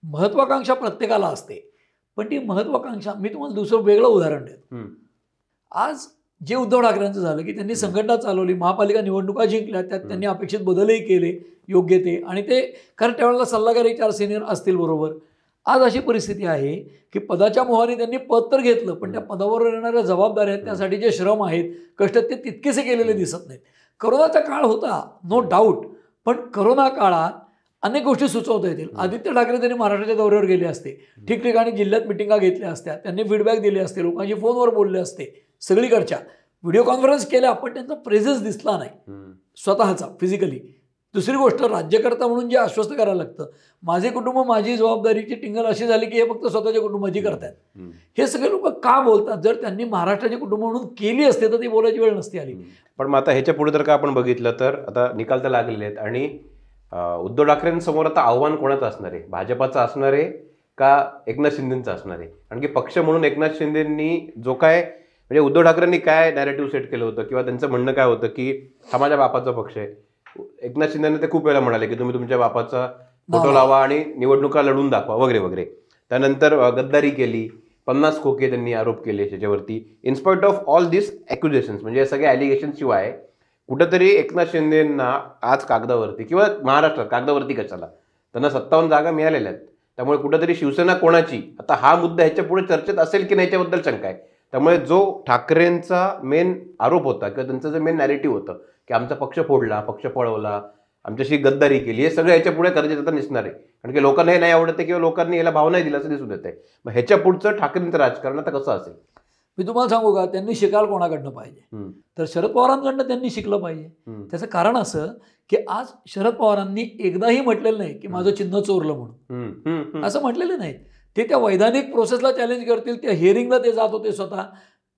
महत्वाकांक्षा प्रत्येकाला असते पण ती महत्वाकांक्षा मी तुम्हाला दुसरं वेगळं उदाहरण देतो. आज जे उद्धव ठाकरेंचं झालं की त्यांनी संघटना चालवली महापालिका निवडणुका जिंकल्या त्यात त्यांनी अपेक्षित बदलही केले योग्य ते आणि ते कारण त्यावेळेला सल्लागार 4 सिनियर असतील बरोबर. आज अशी परिस्थिती आहे की पदाच्या मोहाने त्यांनी पद तर घेतलं पण त्या पदावर येणाऱ्या जबाबदाऱ्या आहेत त्यासाठी जे श्रम आहेत कष्ट ते तितकेसे केलेले दिसत नाहीत. करोनाचा काळ होता नो डाऊट पण करोना काळात अनेक गोष्टी सुचवता येतील. आदित्य ठाकरे त्यांनी महाराष्ट्राच्या दौऱ्यावर गेले असते ठिकठिकाणी जिल्ह्यात मिटिंगा घेतल्या असत्या त्यांनी फीडबॅक दिले असते लोकांशी फोनवर बोलले असते सगळीकडच्या व्हिडिओ कॉन्फरन्स केल्या पण त्यांचा प्रेझेन्स दिसला नाही स्वतःचा फिजिकली. दुसरी गोष्ट राज्यकर्ता म्हणून जे आश्वस्त करायला लागतं माझे कुटुंब माझी जबाबदारीची टिंगल अशी झाली की हे फक्त स्वतःच्या कुटुंबाची करतायत. हे सगळे लोक का बोलतात. जर त्यांनी महाराष्ट्राचे कुटुंब म्हणून केली असते तर ती बोलायची वेळ नसती आली. पण मग आता ह्याच्या पुढे जर का आपण बघितलं तर आता निकाल तर लागलेले आहेत आणि उद्धव ठाकरेंसमोर आता आव्हान कोणाचं असणार आहे भाजपाचं असणार आहे का एकनाथ शिंदेचं असणार आहे. कारण की पक्ष म्हणून एकनाथ शिंदेंनी जो काय म्हणजे उद्धव ठाकरेंनी काय नॅरेटिव्ह सेट केलं होतं किंवा त्यांचं म्हणणं काय होतं की हा माझ्या बापाचा पक्ष आहे. एकनाथ शिंदेने ते खूप वेळा म्हणाले की तुम्ही तुमच्या बापाचा फोटो लावा आणि निवडणुका लढून दाखवा वगैरे वगैरे. त्यानंतर गद्दारी केली 50 खोके त्यांनी आरोप केले त्याच्यावरती. इनस्पाइट ऑफ ऑल दिस ॲक्युजेशन्स म्हणजे या सगळ्या ॲलिगेशन शिवाय कुठंतरी एकनाथ शिंदेंना आज कागदावरती किंवा महाराष्ट्रात कागदावरती कशाला त्यांना 57 जागा मिळालेल्या आहेत. त्यामुळे कुठंतरी शिवसेना कोणाची आता हा मुद्दा ह्याच्या पुढे चर्चेत असेल की नाही याच्याबद्दल शंका आहे. त्यामुळे जो ठाकरेंचा मेन आरोप होता किंवा त्यांचं जे मेन नॅरेटिव्ह होतं की आमचा पक्ष फोडला पक्ष पळवला आमच्याशी गद्दारी केली हे सगळं ह्याच्या पुढे कदाचित आता दिसणार आहे. कारण की लोकांना हे नाही आवडते किंवा लोकांनी याला भाव नाही दिला असं दिसून येत आहे. मग ह्याच्या पुढचं ठाकरेंचं राजकारण आता कसं असेल. मी तुम्हाला सांगू का त्यांनी शिकायला कोणाकडनं पाहिजे तर शरद पवारांकडनं त्यांनी शिकलं पाहिजे. त्याचं कारण असं की आज शरद पवारांनी एकदाही म्हटलेलं नाही की माझं चिन्ह चोरलं म्हणून असं म्हटलेलं नाही. ते त्या वैधानिक प्रोसेसला चॅलेंज करतील त्या हिअरिंगला ते जात होते स्वतः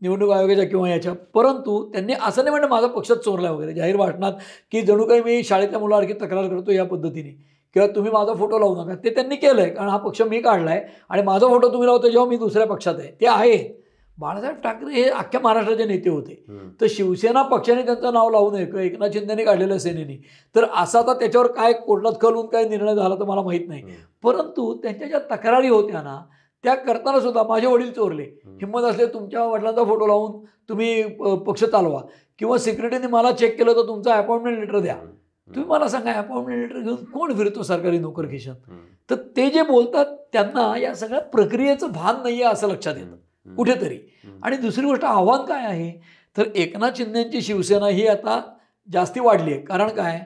निवडणूक आयोगाच्या किंवा याच्या. परंतु त्यांनी असं नाही म्हणणं माझा पक्षात चोरला वगैरे जाहीर भाषणात की जणू काही मी शाळेतल्या मुलासारखी तक्रार करतो या पद्धतीने किंवा तुम्ही माझा फोटो लावू नका. ते त्यांनी केलंय कारण हा पक्ष मी काढलाय आणि माझा फोटो तुम्ही लावता जेव्हा मी दुसऱ्या पक्षात आहे ते आहे. बाळासाहेब ठाकरे हे अख्ख्या महाराष्ट्राचे नेते होते तर शिवसेना पक्षाने त्यांचं नाव लावू नये किंवा एकनाथ शिंदेने काढलेल्या सेनेनी तर असा आता त्याच्यावर काय कोर्टात कळून काय निर्णय झाला तर मला माहीत नाही. परंतु त्यांच्या ज्या तक्रारी होत्या ना त्या करताना सुद्धा माझे वडील चोरले हिंमत असले तुमच्या वडिलांचा फोटो लावून तुम्ही पक्ष चालवा किंवा सिक्युरिटीने मला चेक केलं तर तुमचा अपॉइंटमेंट लेटर द्या. तुम्ही मला सांगा अपॉइंटमेंट लेटर घेऊन कोण फिरतो सरकारी नोकर खिशात. तर ते जे बोलतात त्यांना या सगळ्या प्रक्रियेचं भान नाही आहे असं लक्षात येतं कुठेतरी. आणि दुसरी गोष्ट आव्हान काय आहे तर एकनाथ शिंदेची शिवसेना ही आता जास्ती वाढली आहे. कारण काय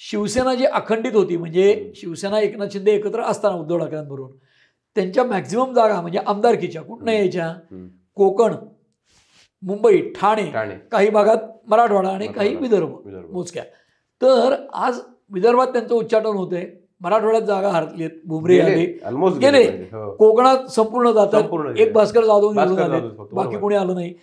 शिवसेना जी अखंडित होती म्हणजे शिवसेना एकनाथ शिंदे एकत्र असताना उद्धव ठाकरेंबरोबर त्यांच्या मॅक्झिमम जागा म्हणजे आमदारकीच्या कुठनं यायच्या कोकण मुंबई, ठाणे, काही भागात मराठवाडा आणि काही विदर्भ मोजक्या. तर आज विदर्भात त्यांचं उच्चाटन होतंय, मराठवाड्यात जागा हरलीत, भुमरे आले, गेले, कोकणात संपूर्ण जातात, एक भास्कर जाधव निवडून आले, बाकी कोणी आलं नाही.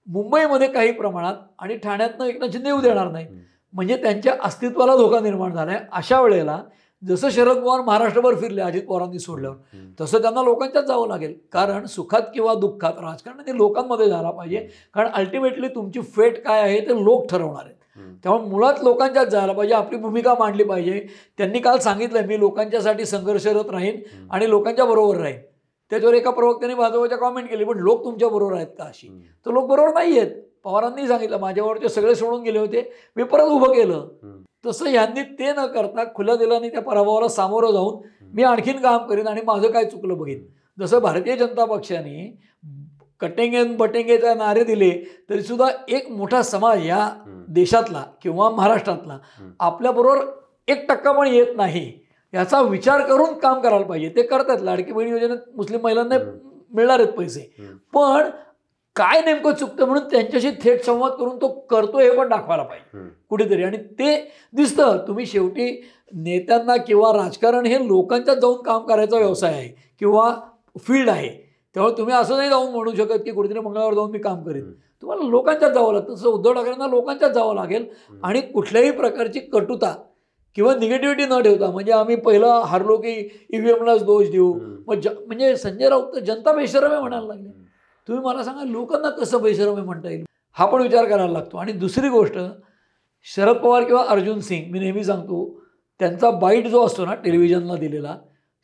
मुंबईमध्ये काही प्रमाणात आणि ठाण्यातनं एकनाथ शिंदे येऊ देणार नाही. म्हणजे त्यांच्या अस्तित्वाला धोका निर्माण झालाय. अशा वेळेला जसं शरद पवार महाराष्ट्रभर फिरले अजित पवारांनी सोडल्यावर, तसं त्यांना लोकांच्याच जावं लागेल. कारण सुखात किंवा दुःखात राजकारण हे लोकांमध्ये झाला पाहिजे. कारण अल्टिमेटली तुमची फेट काय आहे ते लोक ठरवणार आहेत. त्यामुळे मुळात लोकांच्याच जायला पाहिजे, आपली भूमिका मांडली पाहिजे. त्यांनी काल सांगितलंय मी लोकांच्यासाठी संघर्षरत राहीन आणि लोकांच्या बरोबर राहीन. त्याच्यावर एका प्रवक्त्याने भाजपच्या कॉमेंट केली, पण लोक तुमच्या बरोबर आहेत का अशी? तर लोक बरोबर नाही आहेत. पवारांनी सांगितलं माझ्यावरचे सगळे सोडून गेले होते, मी परत उभं केलं. तसं ह्यांनी ते न करता खुल्या दिलाने त्या पराभवाला सामोरं जाऊन मी आणखीन काम करीन आणि माझं काय चुकलं बघीन. जसं भारतीय जनता पक्षाने कटेंगे बटेंगेचे नारे दिले तरी सुद्धा एक मोठा समाज या देशातला किंवा महाराष्ट्रातला आपल्याबरोबर 1% पण येत नाही याचा विचार करून काम करायला पाहिजे. ते करतात. लाडकी बहीण योजनेत मुस्लिम महिलांना मिळणार आहेत पैसे, पण काय नेमकं चुकतं म्हणून त्यांच्याशी थेट संवाद करून तो करतो हे पण दाखवायला पाहिजे कुठेतरी. आणि ते दिसतं. तुम्ही शेवटी नेत्यांना किंवा राजकारण हे लोकांच्यात जाऊन काम करायचा व्यवसाय आहे किंवा फील्ड आहे. त्यामुळे तुम्ही असं नाही जाऊन म्हणू शकत की कुठेतरी मंगळवार जाऊन मी काम करेन. तुम्हाला लोकांच्यात जावं लागतं. तसं उद्धव ठाकरेंना लोकांच्यात जावं लागेल आणि कुठल्याही प्रकारची कटुता किंवा निगेटिव्हिटी न ठेवता, म्हणजे आम्ही पहिलं हारलो की ईव्हीएमलाच दोष देऊ, म्हणजे संजय राऊत तर जनता बेशरम आहे म्हणायला लागले. तुम्ही मला सांगा लोकांना कसं बेशरम आहे म्हणता येईल? हा पण विचार करायला लागतो. आणि दुसरी गोष्ट, शरद पवार किंवा अर्जुन सिंग, मी नेहमी सांगतो त्यांचा बाईट जो असतो ना टेलिव्हिजनला दिलेला,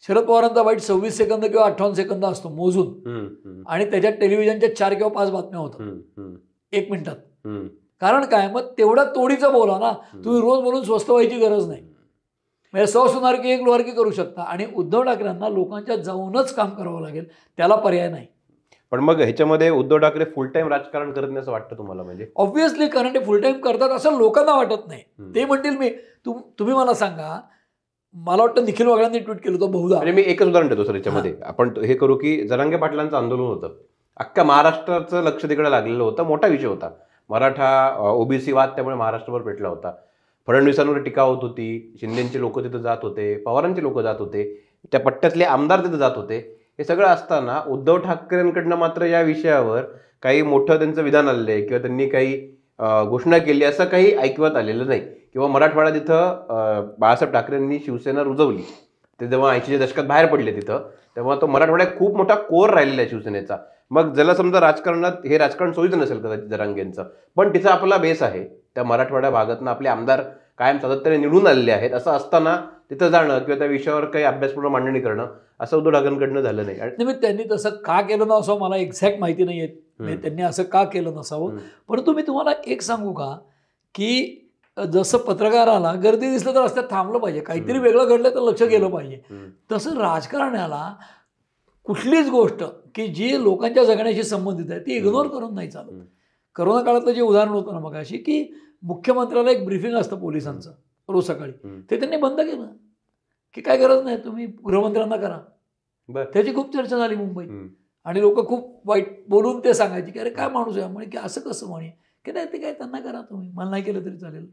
शरद पवारांचा बाईट 26 सेकंद किंवा 58 सेकंद असतो मोजून, आणि त्याच्यात टेलिव्हिजनच्या 4 किंवा 5 बातम्या होतात 1 मिनिटात. कारण काय, मग तेवढा तोडीचं बोला ना. तुम्ही रोज बोलून स्वस्त व्हायची गरज नाही. म्हणजे 100 सुनार की 1 लोहार की करू शकता. आणि उद्धव ठाकरेंना लोकांच्या जाऊनच काम करावं लागेल, त्याला पर्याय नाही. पण मग ह्याच्यामध्ये उद्धव ठाकरे फुल टाइम राजकारण करत नाही असं वाटतं तुम्हाला? म्हणजे ऑब्व्हियसली, कारण ते फुल टाइम करतात असं लोकांना वाटत नाही. ते म्हणतील मी तुम्ही मला सांगा, मला वाटतं निखिल वागळांनी ट्विट केलं होतं बहुधा. म्हणजे मी एकच उदाहरण देतो सर याच्यामध्ये. आपण हे करू की जरांगे पाटलांचं आंदोलन होतं, अख्ख्या महाराष्ट्राचं लक्ष तिकडे लागलेलं होतं, मोठा विषय होता. मराठा ओबीसी वाद त्यामुळे महाराष्ट्रभर पेटला होता. फडणवीसांवर टीका होत होती, शिंदेचे लोक तिथं जात होते, पवारांचे लोक जात होते, त्या पट्ट्यातले आमदार तिथं जात होते. हे सगळं असताना उद्धव ठाकरेंकडनं मात्र या विषयावर काही मोठं त्यांचं विधान आलेलं आहे किंवा त्यांनी काही घोषणा केली असं काही ऐकवत आलेलं नाही. किंवा मराठवाडा तिथं बाळासाहेब ठाकरेंनी शिवसेना रुजवली, ते जेव्हा 80च्या दशकात बाहेर पडले तिथं, तेव्हा तो मराठवाड्यात खूप मोठा कोर राहिलेला आहे शिवसेनेचा. मग ज्याला समजा राजकारणात हे राजकारण सोयीचं नसेल कदाचित जरांगेंचं, पण तिचा आपला बेस आहे. त्या मराठवाड्या भागातनं आपले आमदार कायम सातत्याने निवडून आलेले आहेत. असं असताना तिथं जाणं किंवा त्या विषयावर काही अभ्यासपूर्ण मांडणी करणं असं उद्धव ठाकरेंकडनं झालं नाही. आणि त्यांनी तसं का केलं नसावं मला एक्झॅक्ट माहिती नाही आहे, त्यांनी असं का केलं नसावं. परंतु मी तुम्हाला एक सांगू का, की जसं पत्रकाराला गर्दी दिसलं तर रस्त्यात थांबलं पाहिजे, काहीतरी वेगळं घडलं तर लक्ष गेलं पाहिजे. तसं राजकारण्याला कुठलीच गोष्ट की जी लोकांच्या जगण्याशी संबंधित आहे ती इग्नोर करून नाही चालत. करोना काळातलं जे उदाहरण होतं ना मगाशी, की मुख्यमंत्र्याला एक ब्रीफिंग असतं पोलिसांचं रोज सकाळी, ते त्यांनी बंद केलं की काय गरज नाही, तुम्ही गृहमंत्र्यांना करा. त्याची खूप चर्चा झाली मुंबईत आणि लोक खूप वाईट बोलून ते सांगायचे की अरे काय माणूस आहे म्हणे, की असं कसं म्हणे, की नाही ते काय त्यांना करा तुम्ही, मला नाही केलं तरी चालेल.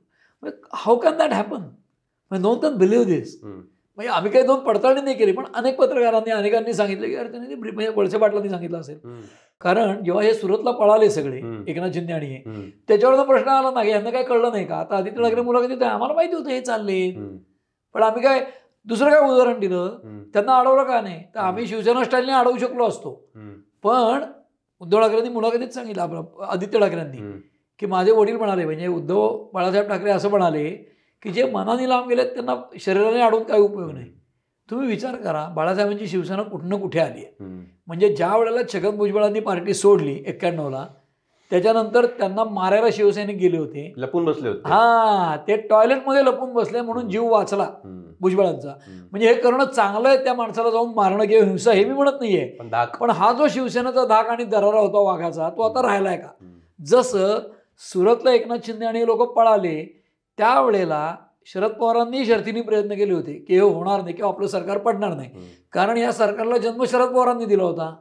How can that happen? No can believe this. म्हणजे आम्ही काही दोन पडताळणी नाही केली, पण अनेक पत्रकारांनी अनेकांनी सांगितलं की अरे त्यांनी म्हणजे वळसे पाटलांनी सांगितलं असेल. कारण जेव्हा हे सुरतला पळाले सगळे एकनाथ शिंदे आणि हे, त्याच्यावर प्रश्न आला नाही यांना काय कळलं नाही का, आता आदित्य ठाकरे मुलाखतीत आम्हाला माहिती होतं हे चालले, पण आम्ही काय दुसरं काय उदाहरण दिलं, त्यांना अडवलं का नाही, तर आम्ही शिवसेना स्टाईलने अडवू शकलो असतो. पण उद्धव ठाकरेंनी मुलाखतीत सांगितलं आपलं आदित्य ठाकरेंनी की माझे वडील म्हणाले, म्हणजे उद्धव बाळासाहेब ठाकरे असं म्हणाले की जे मनाने लांब गेलेत त्यांना शरीराने अडवून काही उपयोग नाही. तुम्ही विचार करा, बाळासाहेबांची शिवसेना कुठनं कुठे आली आहे. म्हणजे ज्या वेळेला छगन भुजबळांनी पार्टी सोडली 91ला, त्याच्यानंतर त्यांना मारायला शिवसैनिक गेले होते, लपून बसले होते. हा, ते टॉयलेटमध्ये लपून बसले म्हणून जीव वाचला भुजबळांचा. म्हणजे हे करणं चांगलं आहे, त्या माणसाला जाऊन मारणं किंवा हिंसा हे मी म्हणत नाहीये, पण हा जो शिवसेनेचा धाक आणि दरारा होता वाघाचा, तो आता राहिलाय का? जसं सुरतला एकनाथ शिंदे आणि लोक पळाले त्यावेळेला शरद पवारांनी शर्थीने प्रयत्न केले होते की हे होणार नाही किंवा आपलं सरकार पडणार नाही, कारण या सरकारला जन्म शरद पवारांनी दिला होता.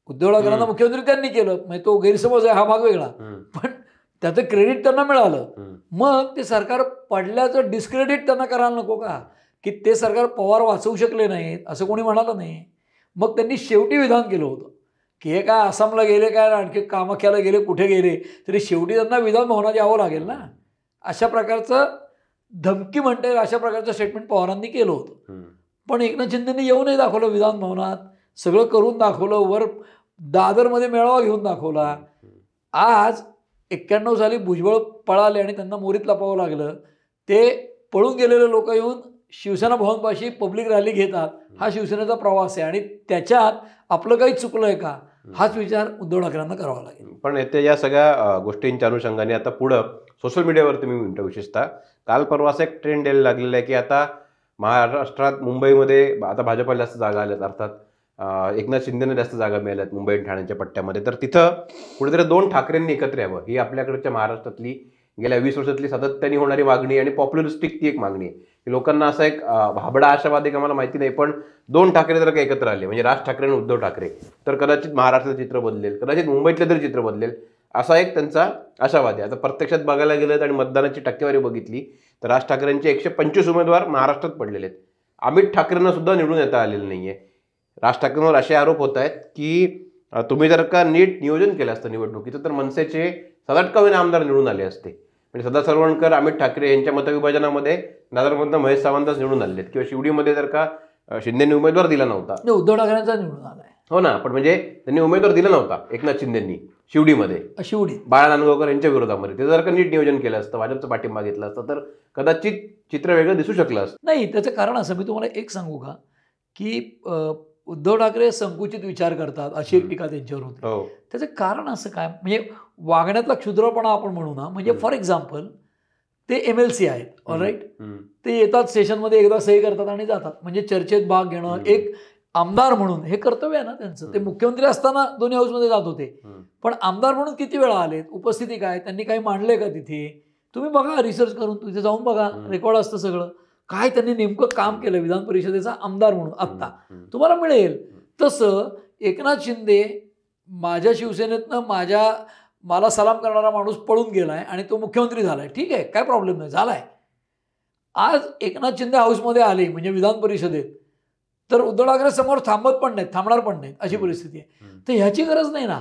उद्धव ठाकरेंना मुख्यमंत्री त्यांनी केलं, म्हणजे तो गैरसमज आहे हा भाग वेगळा, पण त्याचं क्रेडिट त्यांना मिळालं. मग ते सरकार पडल्याचं डिस्क्रेडिट त्यांना करायला नको का, की ते सरकार पवार वाचवू शकले नाहीत असं कोणी म्हणालं नाही. मग त्यांनी शेवटी विधान केलं होतं की हे काय आसामला गेले, काय आणखी कामाख्याला गेले, कुठे गेले तरी शेवटी त्यांना विधान भवनात यावं लागेल ना. अशा प्रकारचं धमकी म्हणता येईल अशा प्रकारचं स्टेटमेंट पवारांनी केलं होतं. पण एकनाथ शिंदेंनी येऊनही दाखवलं विधान भवनात, सगळं करून दाखवलं, वर दादरमध्ये मेळावा घेऊन दाखवला. आज 91 साली भुजबळ पळाले आणि त्यांना मोरीत लपावं लागलं. ते पळून गेलेले लोक येऊन शिवसेना भवनपाशी पब्लिक रॅली घेतात. हा शिवसेनेचा प्रवास आहे आणि त्याच्यात आपलं काही चुकलं आहे का, हाच विचार उद्धव ठाकरेंना करावा लागेल. पण या सगळ्या गोष्टींच्या अनुषंगाने आता पुढं सोशल मीडियावर तुम्ही म्हणता, विशेषतः काल परवा असा एक ट्रेंड यायला लागलेला आहे की आता महाराष्ट्रात मुंबईमध्ये आता भाजपला जास्त जागा आल्यात, अर्थात एकनाथ शिंदेने जास्त जागा मिळाल्यात मुंबई आणि ठाण्याच्या पट्ट्यामध्ये. तर तिथं कुठेतरी 2 ठाकरेंनी एकत्र यावं ही आपल्याकडच्या महाराष्ट्रातली गेल्या 20 वर्षातली सातत्याने होणारी मागणी आणि पॉप्युलिस्टिक ती एक मागणी आहे की लोकांना असा एक भाबडा आशावादी का मला माहिती नाही, पण 2 ठाकरे जर का एकत्र आले म्हणजे राज ठाकरे आणि उद्धव ठाकरे, तर कदाचित महाराष्ट्राचं चित्र बदलेल, कदाचित मुंबईतलं तरी चित्र बदलेल, असा एक त्यांचा आशावादी. आता प्रत्यक्षात बघायला गेलं आणि मतदानाची टक्केवारी बघितली तर राज ठाकरेंचे 125 उमेदवार महाराष्ट्रात पडलेले आहेत. अमित ठाकरेंना सुद्धा निवडून येता आलेलं नाहीये. राज ठाकरेंवर असे आरोप होत आहेत की तुम्ही जर का नीट नियोजन केलं असतं निवडणुकीचं तर मनसेचे 7-8 आमदार निवडून आले असते. म्हणजे सदा सरवणकर, अमित ठाकरे यांच्या मतविभाजनामध्ये दादरमधनं महेश सावंतच निवडून आले आहेत, किंवा शिवडीमध्ये जर का शिंदेनी उमेदवार दिला नव्हता, उद्धव ठाकरेंचा निवडून आलाय. हो ना, पण म्हणजे त्यांनी उमेदवार दिला नव्हता एकनाथ शिंदेंनी शिवडीमध्ये, शिवडी बाळा नांदगावकर यांच्या विरोधामध्ये. ते जर का नीट नियोजन केलं असतं, भाजपचा पाठिंबा घेतला असतं तर कदाचित चित्र वेगळं दिसू शकलं असतं. नाही, त्याचं कारण असं, मी तुम्हाला एक सांगू का, की उद्धव ठाकरे संकुचित विचार करतात अशी एक टीका त्यांच्यावर होती. त्याचं कारण असं काय, म्हणजे वागण्यातला क्षुद्रपणा आपण म्हणू ना. म्हणजे फॉर एक्झाम्पल ते MLC आहेत, ऑलराईट, ते येतात स्टेशनमध्ये एकदा सही करतात आणि जातात, म्हणजे चर्चेत भाग घेणं एक आमदार म्हणून हे कर्तव्य आहे ना त्यांचं. ते मुख्यमंत्री असताना दोन्ही हाऊसमध्ये जात होते, पण आमदार म्हणून किती वेळा आलेत, उपस्थिती काय, त्यांनी काही मांडले का तिथे, तुम्ही बघा रिसर्च करून, तिथे जाऊन बघा, रेकॉर्ड असतं सगळं, काय त्यांनी नेमकं काम केलं विधान परिषदेचा आमदार म्हणून आत्ता तुम्हाला मिळेल. तसं एकनाथ शिंदे माझ्या शिवसेनेतनं मला सलाम करणारा माणूस पळून गेलाय आणि तो मुख्यमंत्री झालाय, ठीक आहे, काय प्रॉब्लेम नाही, झालाय. आज एकनाथ शिंदे हाऊसमध्ये आले म्हणजे विधान परिषदेत, तर उद्धव ठाकरे समोर थांबत पण नाहीत, थांबणार पण नाहीत, अशी परिस्थिती आहे. तर ह्याची गरज नाही ना.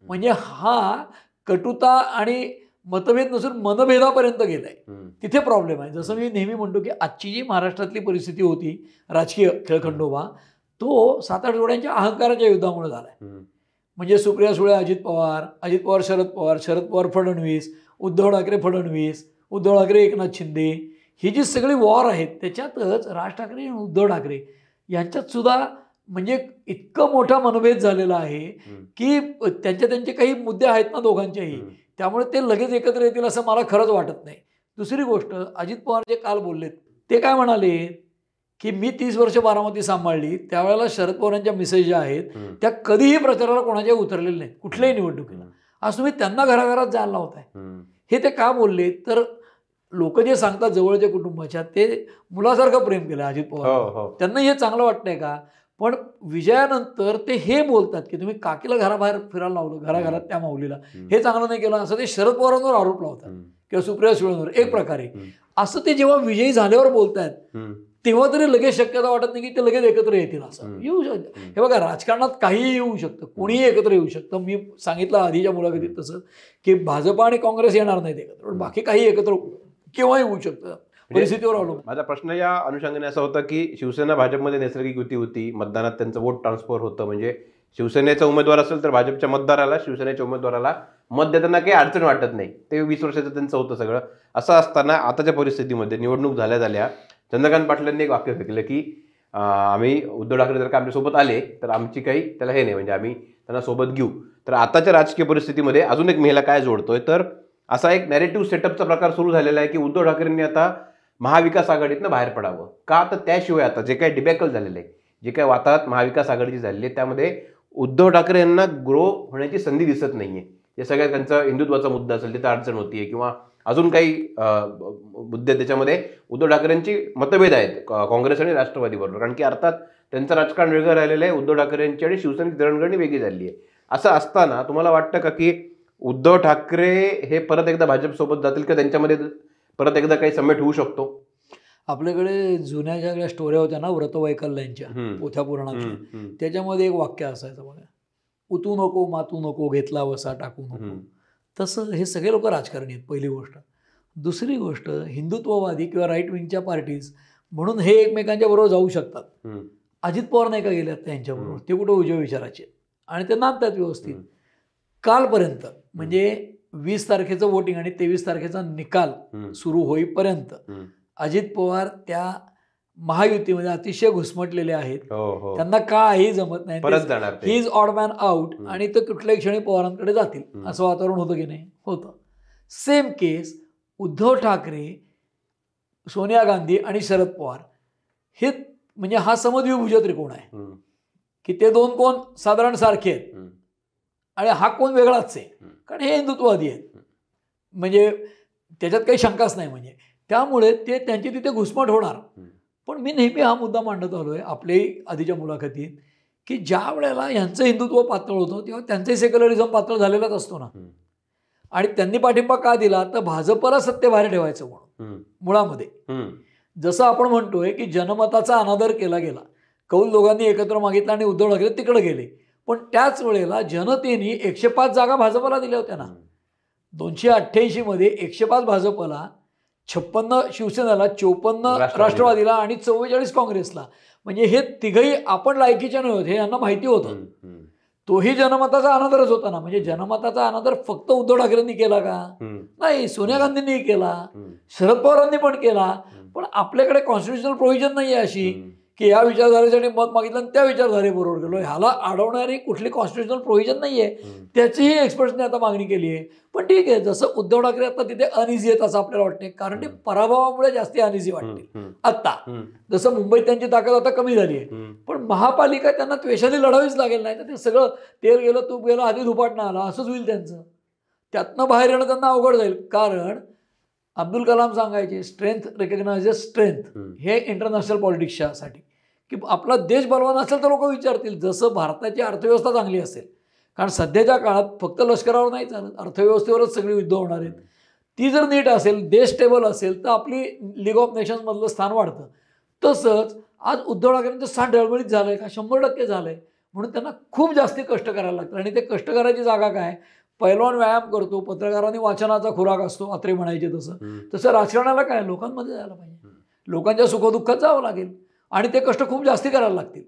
म्हणजे हा कटुता आणि मतभेद नसून मनभेदापर्यंत गेलाय, तिथे प्रॉब्लेम आहे. जसं मी नेहमी म्हणतो की आजची जी महाराष्ट्रातली परिस्थिती होती, राजकीय खेळखंडोबा, तो 7-8 जोड्यांच्या अहंकाराच्या युद्धामुळे झालाय. म्हणजे सुप्रिया सुळे अजित पवार शरद पवार फडणवीस, उद्धव ठाकरे फडणवीस, उद्धव ठाकरे एकनाथ शिंदे, ही जी सगळी वॉर आहेत त्याच्यातच राज ठाकरे आणि उद्धव ठाकरे यांच्यात सुद्धा म्हणजे इतकं मोठा मनभेद झालेला आहे की त्यांचे काही मुद्दे आहेत ना दोघांच्याही, त्यामुळे ते लगेच एकत्र येतील असं मला खरंच वाटत नाही. दुसरी गोष्ट, अजित पवार जे काल बोललेत ते काय म्हणाले की मी 30 वर्ष बारामती सांभाळली, त्यावेळेला शरद पवारांच्या मिसेस ज्या आहेत त्या कधीही प्रचाराला कोणाच्या उतरलेल्या नाहीत कुठल्याही निवडणुकीला. आज तुम्ही त्यांना घराघरात जायला लावताय. हे ते का बोलले, तर लोक जे सांगतात जवळच्या कुटुंबाच्या, ते मुलासारखं प्रेम केलं अजित पवार, त्यांना हे चांगलं वाटतंय का. पण विजयानंतर ते हे बोलतात की तुम्ही काकीला घराबाहेर फिरायला लावलं, घराघरात त्या माऊलीला, हे चांगलं नाही केलं, असं ते शरद पवारांवर आरोप लावतात किंवा सुप्रिया सुळेंवर एक प्रकारे. असं ते जेव्हा विजयी झाल्यावर बोलतायत तेव्हा तरी लगेच शक्यता वाटत नाही की ते लगेच एकत्र येतील. असं येऊ शकतं. हे बघा, राजकारणात काहीही येऊ शकतं, कोणीही एकत्र येऊ शकतं. मी सांगितलं आधीच्या मुलाखतीत तसं की भाजप आणि काँग्रेस येणार नाहीत एकत्र, पण बाकी काही एकत्र केव्हाही होऊ शकतं, परिस्थितीवर अवलंबून. माझा प्रश्न या अनुषंगाने असा होता की शिवसेना भाजपमध्ये नैसर्गिक युती होती, मतदानात त्यांचं वोट ट्रान्सफर होतं, म्हणजे शिवसेनेचा उमेदवार असेल तर भाजपच्या मतदाराला, शिवसेनेच्या उमेदवाराला मत देताना काही अडचण वाटत नाही. ते 20 वर्षाचं त्यांचं होतं सगळं. असं असताना आताच्या परिस्थितीमध्ये निवडणूक झाल्या चंद्रकांत पाटलांनी एक वाक्य फेकलं की आम्ही उद्धव ठाकरे जर का आमच्यासोबत आले तर आमची काही त्याला हे नाही, म्हणजे आम्ही त्यांना सोबत घेऊ. तर आताच्या राजकीय परिस्थितीमध्ये अजून एक महिला काय जोडतोय, तर असा एक नॅरेटिव्ह सेटअपचा प्रकार सुरू झालेला आहे की उद्धव ठाकरेंनी आता महाविकास आघाडीतनं बाहेर पडावं का. तर त्याशिवाय आता जे काही डिबॅकल झालेलं आहे, जे काही वातावरणात महाविकास आघाडीची झालेली आहे, त्यामध्ये उद्धव ठाकरे यांना ग्रो होण्याची संधी दिसत नाहीये. हे सगळ्यात त्यांचा हिंदुत्वाचा मुद्दा असेल तिथं अडचण होतीये, किंवा अजून काही मुद्दे त्याच्यामध्ये उद्धव ठाकरेंची मतभेद आहेत काँग्रेस आणि राष्ट्रवादीबरोबर. कारण की अर्थात त्यांचं राजकारण वेगळं राहिलेलं आहे, उद्धव ठाकरेंची आणि शिवसेनेची दळणगळणी वेगळी झाली आहे. असं असताना तुम्हाला वाटतं का की उद्धव ठाकरे हे परत एकदा भाजपसोबत जातील का त्यांच्यामध्ये परत एकदा काही समेट होऊ शकतो? आपल्याकडे जुन्या ज्या काही स्टोऱ्या होत्या ना व्रतवैकल्यांच्या पोथ्या पुराणाच्या, त्याच्यामध्ये एक वाक्य असायचं बघा, उतू नको मातू नको घेतला वसा टाकू नको. तसं हे सगळे लोक राजकारणी आहेत, पहिली गोष्ट. दुसरी गोष्ट, हिंदुत्ववादी किंवा राईट विंगच्या पार्टीज म्हणून हे एकमेकांच्या बरोबर जाऊ शकतात. अजित पवार नाही का गेले त्यांच्याबरोबर, ते कुठं उजव्या विचाराचे आणि ते नांदतात व्यवस्थित. कालपर्यंत म्हणजे 20 तारखेचं वोटिंग आणि 23 तारखेचा निकाल सुरू होईपर्यंत अजित पवार त्या महायुतीमध्ये अतिशय घुसमटलेले आहेत. त्यांना काही जमत नाही, he is odd man out, आणि ते कुठल्याही क्षणी पवारांकडे जातील असं वातावरण होतं की नाही, होतं. सेम केस उद्धव ठाकरे, सोनिया गांधी आणि शरद पवार हे म्हणजे हा समद्विभुज त्रिकोण आहे की ते दोन कोण साधारण सारखे आहेत आणि हा कोण वेगळाच आहे, कारण हे हिंदुत्ववादी आहेत, म्हणजे त्याच्यात काही शंकाच नाही. म्हणजे त्यामुळे ते त्यांची तिथे घुसमट होणार. पण मी नेहमी हा मुद्दा मांडत आलो आहे आपल्याही आधीच्या मुलाखतीत की ज्या वेळेला यांचं हिंदुत्व पातळ होतं तेव्हा त्यांचंही सेक्युलरिझम पातळ झालेलाच असतो ना. आणि त्यांनी पाठिंबा का दिला तर भाजपला सत्तेबाहेर ठेवायचं म्हणून मुळामध्ये. जसं आपण म्हणतोय की जनमताचा अनादर केला गेला, कौल दोघांनी एकत्र मागितला आणि उद्धव ठाकरे तिकडे गेले, पण त्याच वेळेला जनतेने 105 जागा भाजपला दिल्या होत्या ना. 288 मध्ये 105 भाजपला, 56 शिवसेनेला, 54 राष्ट्रवादीला आणि 44 काँग्रेसला. म्हणजे हे तिघही आपण लायकीचे नव्हते, हे यांना माहिती होतं. तोही जनमताचा अनादरच होता ना. म्हणजे जनमताचा अनादर फक्त उद्धव ठाकरेंनी केला का? नाही, सोनिया गांधींनी केला, शरद पवारांनी पण केला. पण आपल्याकडे कॉन्स्टिट्युशनल प्रोव्हिजन नाही आहे अशी की या विचारधारेसाठी मत मागितलं आणि त्या विचारधारेबरोबर गेलो. ह्याला अडवणारी कुठली कॉन्स्टिट्युशनल प्रोव्हिजन नाही आहे, त्याचीही एक्सपर्ट्सने आता मागणी केली आहे. पण ठीक आहे, जसं उद्धव ठाकरे आता तिथे अनइझी आहेत असं आपल्याला वाटते, कारण ते पराभवामुळे जास्ती अनइझी वाटते आत्ता. जसं मुंबईत त्यांची ताकद आता कमी झाली आहे, पण महापालिका त्यांना त्वेषाने लढावीच लागेल, नाही तर ते सगळं तेल गेलं तूप गेलं आधी धुपाटणं आलं असंच होईल त्यांचं. त्यातनं बाहेर येणं त्यांना अवघड जाईल. कारण अब्दुल कलाम सांगायचे स्ट्रेंथ रिकग्नाइजेस स्ट्रेंथ, हे इंटरनॅशनल पॉलिटिक्ससाठी की आपला देश बलवान असेल तर लोक विचारतील, जसं भारताची अर्थव्यवस्था चांगली असेल. कारण सध्याच्या काळात फक्त लष्करावर नाही चालत, अर्थव्यवस्थेवरच सगळी युद्ध होणार आहेत. ती जर नीट असेल, देश स्टेबल असेल, तर आपली लीग ऑफ नेशन्समधलं स्थान वाढतं. तसंच आज उद्धव ठाकरेंचं स्थान डळमळीत झालं आहे का? 100% झालं आहे. म्हणून त्यांना खूप जास्ती कष्ट करायला लागतं. आणि ते कष्ट करायची जागा काय? पैलवान व्यायाम करतो, पत्रकारांनी वाचनाचा खुराक असतो, अत्रे म्हणायचे तसं राजकारणाला काय? लोकांमध्ये जायला पाहिजे, लोकांच्या सुखदुःखात जावं लागेल आणि ते कष्ट खूप जास्ती करायला लागतील.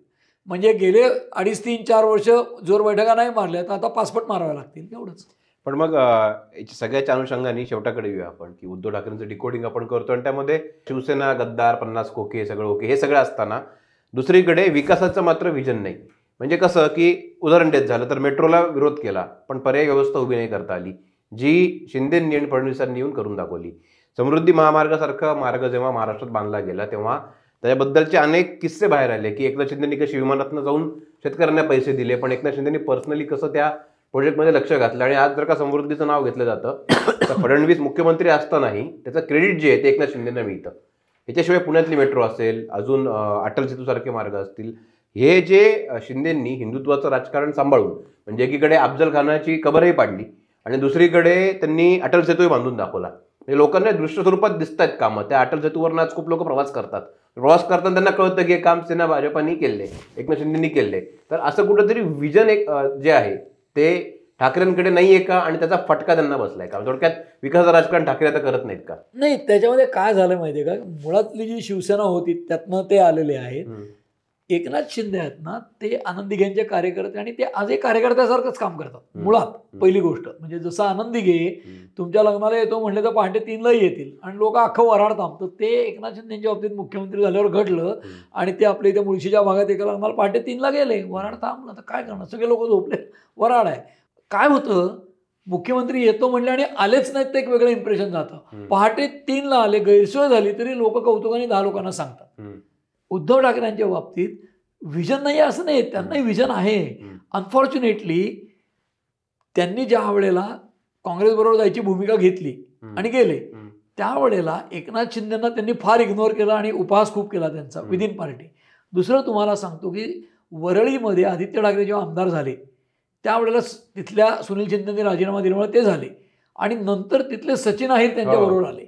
म्हणजे गेले 2.5, 3, 4 वर्ष जोर बैठका नाही मारल्या तर आता पासपट माराव्या लागतील, एवढंच. पण मग याच्या सगळ्याच्या अनुषंगाने शेवटाकडे येऊया आपण की उद्धव ठाकरेंचं डिकोडिंग आपण करतो आणि त्यामध्ये शिवसेना, गद्दार, 50 खोके, सगळं ओके, हे सगळं असताना दुसरीकडे विकासाचं मात्र विजन नाही. म्हणजे कसं की उदाहरण देत झालं तर मेट्रोला विरोध केला पण पर्यायी व्यवस्था उभी नाही करता आली, जी शिंदेंनी आणि फडणवीसांनी येऊन करून दाखवली. समृद्धी महामार्गासारखा मार्ग जेव्हा महाराष्ट्रात बांधला गेला तेव्हा त्याच्याबद्दलचे अनेक किस्से बाहेर आले की एकनाथ शिंदेंनी कशी विमानातनं जाऊन शेतकऱ्यांना पैसे दिले, पण एकनाथ शिंदेंनी पर्सनली कसं त्या प्रोजेक्टमध्ये लक्ष घातलं. आणि आज जर का समृद्धीचं नाव घेतलं जातं तर फडणवीस मुख्यमंत्री असतानाही त्याचं क्रेडिट जे आहे ते एकनाथ शिंदेंना मिळतं. याच्याशिवाय पुण्यातली मेट्रो असेल, अजून अटल सेतूसारखे मार्ग असतील, हे जे शिंदेंनी हिंदुत्वाचं राजकारण सांभाळून म्हणजे एकीकडे अफजल खानाची कबरही पाडली आणि दुसरीकडे त्यांनी अटल सेतूही बांधून दाखवला. म्हणजे लोकांना दृश्य स्वरूपात दिसत आहेत कामं. त्या अटल सेतूवरनं आज खूप लोक प्रवास करतात. प्रवास करताना त्यांना कळतं की हे काम सेना भाजपानी केले, एकनाथ शिंदेंनी केले. तर असं कुठंतरी विजन एक जे आहे ते ठाकरेंकडे नाही आहे का? आणि त्याचा फटका त्यांना बसलाय का? थोडक्यात विकासाचं राजकारण ठाकरे आता करत नाहीत का? नाही, त्याच्यामध्ये काय झालं माहिती आहे का? मुळातली जी शिवसेना होती त्यातनं ते आलेले आहेत. एकनाथ शिंदे आहेत ना, ते आनंद दिघेंचे कार्यकर्ते आणि ते आजही कार्यकर्त्यासारखंच काम करतात. मुळात पहिली गोष्ट म्हणजे जसं आनंद दिघे तुमच्या लग्नाला येतो म्हणले तर पहाटे 3लाही येतील आणि लोक अख्खं वराड थांबतं. ते एकनाथ शिंदेच्या बाबतीत मुख्यमंत्री झाल्यावर घडलं आणि ते आपल्या इथे मुळशीच्या भागात एका लग्नाला पहाटे 3ला गेले, वराड थांबलं. तर काय करणार? सगळे लोक झोपले, वराड आहे. काय होतं, मुख्यमंत्री येतो म्हणले आणि आलेच नाहीत तर एक वेगळं इम्प्रेशन जातं. पहाटे 3ला आले, गैरसोय झाली तरी लोक कौतुकाने 10 लोकांना सांगतात. उद्धव ठाकरेंच्या बाबतीत विजन नाही असं नाही, त्यांनाही विजन आहे. अनफॉर्च्युनेटली त्यांनी ज्या वेळेला काँग्रेसबरोबर जायची भूमिका घेतली आणि गेले, त्यावेळेला एकनाथ शिंदेंना त्यांनी फार इग्नोर केला आणि उपहास खूप केला त्यांचा विदिन पार्टी. दुसरं तुम्हाला सांगतो की वरळीमध्ये आदित्य ठाकरे जेव्हा आमदार झाले त्यावेळेला तिथल्या सुनील शिंदेंनी राजीनामा दिल्यामुळे ते झाले आणि नंतर तिथले सचिन अहिर त्यांच्याबरोबर आले.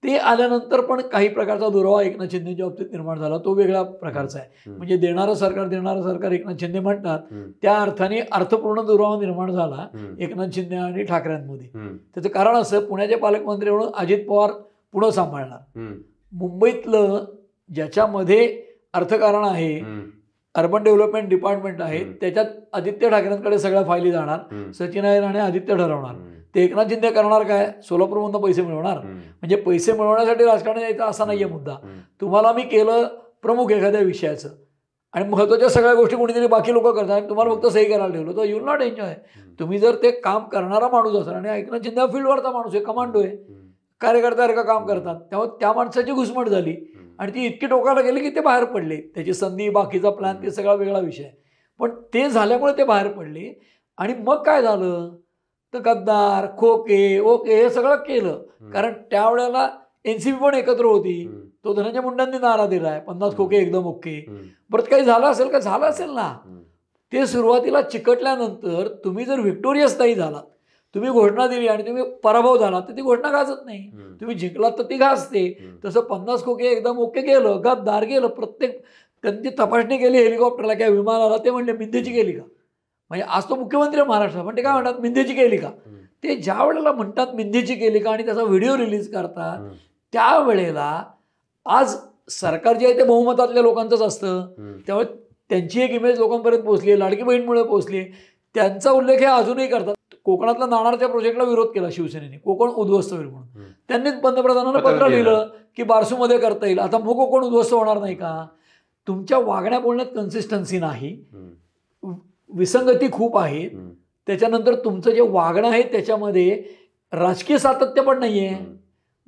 ते आल्यानंतर पण काही प्रकारचा दुरावा एकनाथ शिंदेच्या बाबतीत निर्माण झाला, तो वेगळ्या प्रकारचा आहे. म्हणजे देणारं सरकार एकनाथ शिंदे म्हणतात, त्या अर्थाने अर्थपूर्ण दुरावा निर्माण झाला एकनाथ शिंदे आणि ठाकरेंमध्ये. त्याचं कारण असं, पुण्याचे पालकमंत्री म्हणून अजित पवार पुणे सांभाळणार, मुंबईतलं ज्याच्यामध्ये अर्थकारण आहे, अर्बन डेव्हलपमेंट डिपार्टमेंट आहे, त्याच्यात आदित्य ठाकरेंकडे सगळ्या फायली जाणार, सचिन अहिर आणि आदित्य ठरवणार. ते एकनाथ शिंदे करणार काय, सोलापूरमधून पैसे मिळवणार. म्हणजे पैसे मिळवण्यासाठी राजकारण यायचं असा नाहीये मुद्दा. तुम्हाला मी केलं प्रमुख एखाद्या विषयाचं आणि महत्त्वाच्या सगळ्या गोष्टी कोणीतरी बाकी लोक करतात, तुम्हाला फक्त सही करायला ठेवलं, तर यू विल नॉट एन्जॉय. तुम्ही जर ते काम करणारा माणूस असाल, आणि एकनाथ शिंदे फील्डवरचा माणूस आहे, कमांडो आहे, कार्यकर्त्यासारखं काम करतात, त्यामुळे त्या माणसाची घुसमट झाली आणि ती इतकी टोकाला गेली की ते बाहेर पडले. त्याची संधी, बाकीचा प्लॅन, ते सगळा वेगळा विषय. पण ते झाल्यामुळे ते बाहेर पडले. आणि मग काय झालं तर गद्दार, खोके, ओके हे सगळं केलं. कारण त्यावेळेला एनसीपी पण एकत्र होती, तो धनंजय मुंडेंनी नारा दिलाय 50 खोके एकदम ओके. परत काही झालं असेल का, झालं असेल ना. ते सुरुवातीला चिकटल्यानंतर तुम्ही जर व्हिक्टोरियस नाही झालात, तुम्ही घोषणा दिली आणि तुम्ही पराभव झाला तर ती घोषणा गाजत नाही. तुम्ही जिंकलात तर ती गाजते. तसं 50 खोके एकदम ओके गेलं, गद्दार गेलं, प्रत्येक त्यांची तपासणी केली हेलिकॉप्टरला किंवा विमानाला, ते म्हणले मिंदेची केली का. म्हणजे आज तो मुख्यमंत्री महाराष्ट्र, पण ते काय म्हणतात मिंदेची केली का. ते ज्या वेळेला म्हणतात मिंदेची केली का आणि त्याचा व्हिडिओ रिलीज करतात, त्यावेळेला आज सरकार जे आहे ते बहुमतातल्या लोकांचंच असतं, त्यामुळे त्यांची एक इमेज लोकांपर्यंत पोहोचली, लाडकी बहीणमुळे पोहोचली. त्यांचा उल्लेख हे अजूनही करतात. कोकणातल्या नाणारच्या प्रोजेक्टला विरोध केला शिवसेनेने, कोकण उद्ध्वस्त होईल म्हणून. त्यांनीच पंतप्रधानांना पत्र लिहिलं की बारसूमध्ये करता येईल. आता मग कोकण उद्ध्वस्त होणार नाही का. तुमच्या वागण्या बोलण्यात कन्सिस्टन्सी नाही, विसंगती खूप आहेत. त्याच्यानंतर तुमचं जे वागणं आहे त्याच्यामध्ये राजकीय सातत्य पण नाही आहे.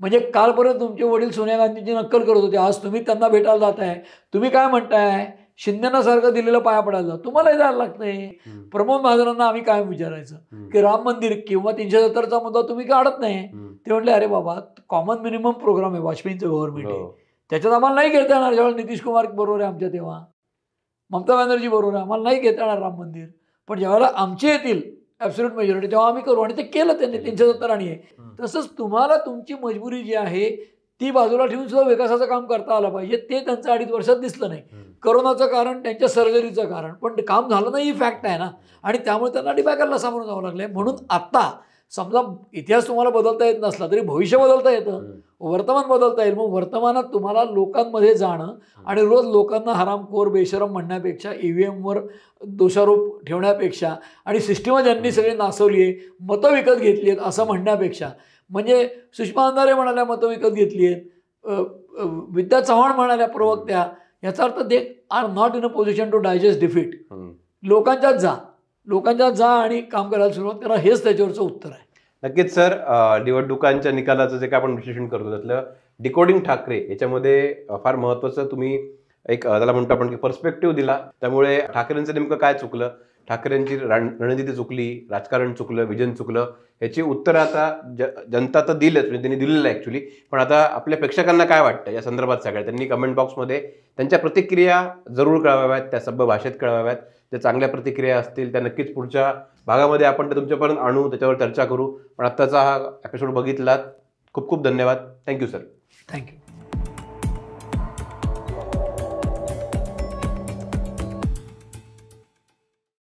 म्हणजे कालपर्यंत तुमचे वडील सोनिया गांधींची नक्कल करत होते, आज तुम्ही त्यांना भेटायला जाताय. तुम्ही काय म्हणताय, शिंदेना सारखं दिलेलं पाया पडायला तुम्हालाही जायला लागतंय. प्रमोद महाजनांना आम्ही काय विचारायचं की राम मंदिर किंवा 370चा मुद्दा तुम्ही काढत नाही. ते म्हटले अरे बाबा, कॉमन मिनिमम प्रोग्राम आहे वाजपेयींचं गव्हर्नमेंट आहे, त्याच्यात आम्हाला नाही घेता येणार. ज्यावेळेला नितीश कुमार बरोबर आहे आमच्या, तेव्हा ममता बॅनर्जी बरोबर आहे, आम्हाला नाही घेता येणार राम मंदिर. पण ज्यावेळेला आमचे येतील ॲब्सोल्यूट मेजॉरिटी, तेव्हा आम्ही करू. आणि ते केलं त्यांनी 370 आणि हे. तसंच तुम्हाला तुमची मजबुरी जी आहे ती बाजूला ठेवून सुद्धा विकासाचं काम करता आलं पाहिजे. ते त्यांचं 2.5 वर्षात दिसलं नाही. करोनाचं कारण, त्यांच्या सर्जरीचं कारण, पण काम झालं नाही ही फॅक्ट आहे ना. आणि त्यामुळे त्यांना डिबॅकलला सामोरं जावं लागलंय. म्हणून आता समजा इतिहास तुम्हाला बदलता येत नसला तरी भविष्य बदलता येतं, वर्तमान बदलता येईल. मग वर्तमानात तुम्हाला लोकांमध्ये जाणं आणि रोज लोकांना हरामखोर, बेशरम म्हणण्यापेक्षा, ईव्हीएमवर दोषारोप ठेवण्यापेक्षा आणि सिस्टीम ज्यांनी सगळी नासवली आहे, मतं विकत घेतली आहेत असं म्हणण्यापेक्षा, म्हणजे सुषमा अंधारे म्हणाल्या मतं विकत घेतली आहेत, विद्या चव्हाण म्हणाल्या प्रवक्त्या, याचा अर्थ they are not in a position to digest defeat. लोकांच्यात जा आणि काम करायला सुरुवात करा, हेच त्याच्यावरचं उत्तर आहे. नक्कीच सर, निवडणुकांच्या निकालाचं जे काय आपण विश्लेषण करतो त्यातलं डिकोडिंग ठाकरे याच्यामध्ये फार महत्त्वाचं तुम्ही एक त्याला म्हणतो आपण की पर्स्पेक्टिव्ह दिला. त्यामुळे ठाकरेंचं नेमकं काय चुकलं, ठाकरेंची रणनीती चुकली, राजकारण चुकलं, विजन चुकलं, याची उत्तरं आता जनता तर दिलंच, म्हणजे त्यांनी दिलेलं आहे ॲक्च्युली. पण आता आपल्या प्रेक्षकांना काय वाटतं या संदर्भात सगळ्या, त्यांनी कमेंट बॉक्समध्ये त्यांच्या प्रतिक्रिया जरूर कळवाव्यात, त्या सभ्य भाषेत कळवाव्यात. त्या चांगल्या प्रतिक्रिया असतील त्या नक्कीच पुढच्या भागामध्ये आपण ते तुमच्यापर्यंत आणू, त्याच्यावर चर्चा करू. पण आत्ताचा हा एपिसोड बघितलात, खूप खूप धन्यवाद. Thank you sir. थँक्यू.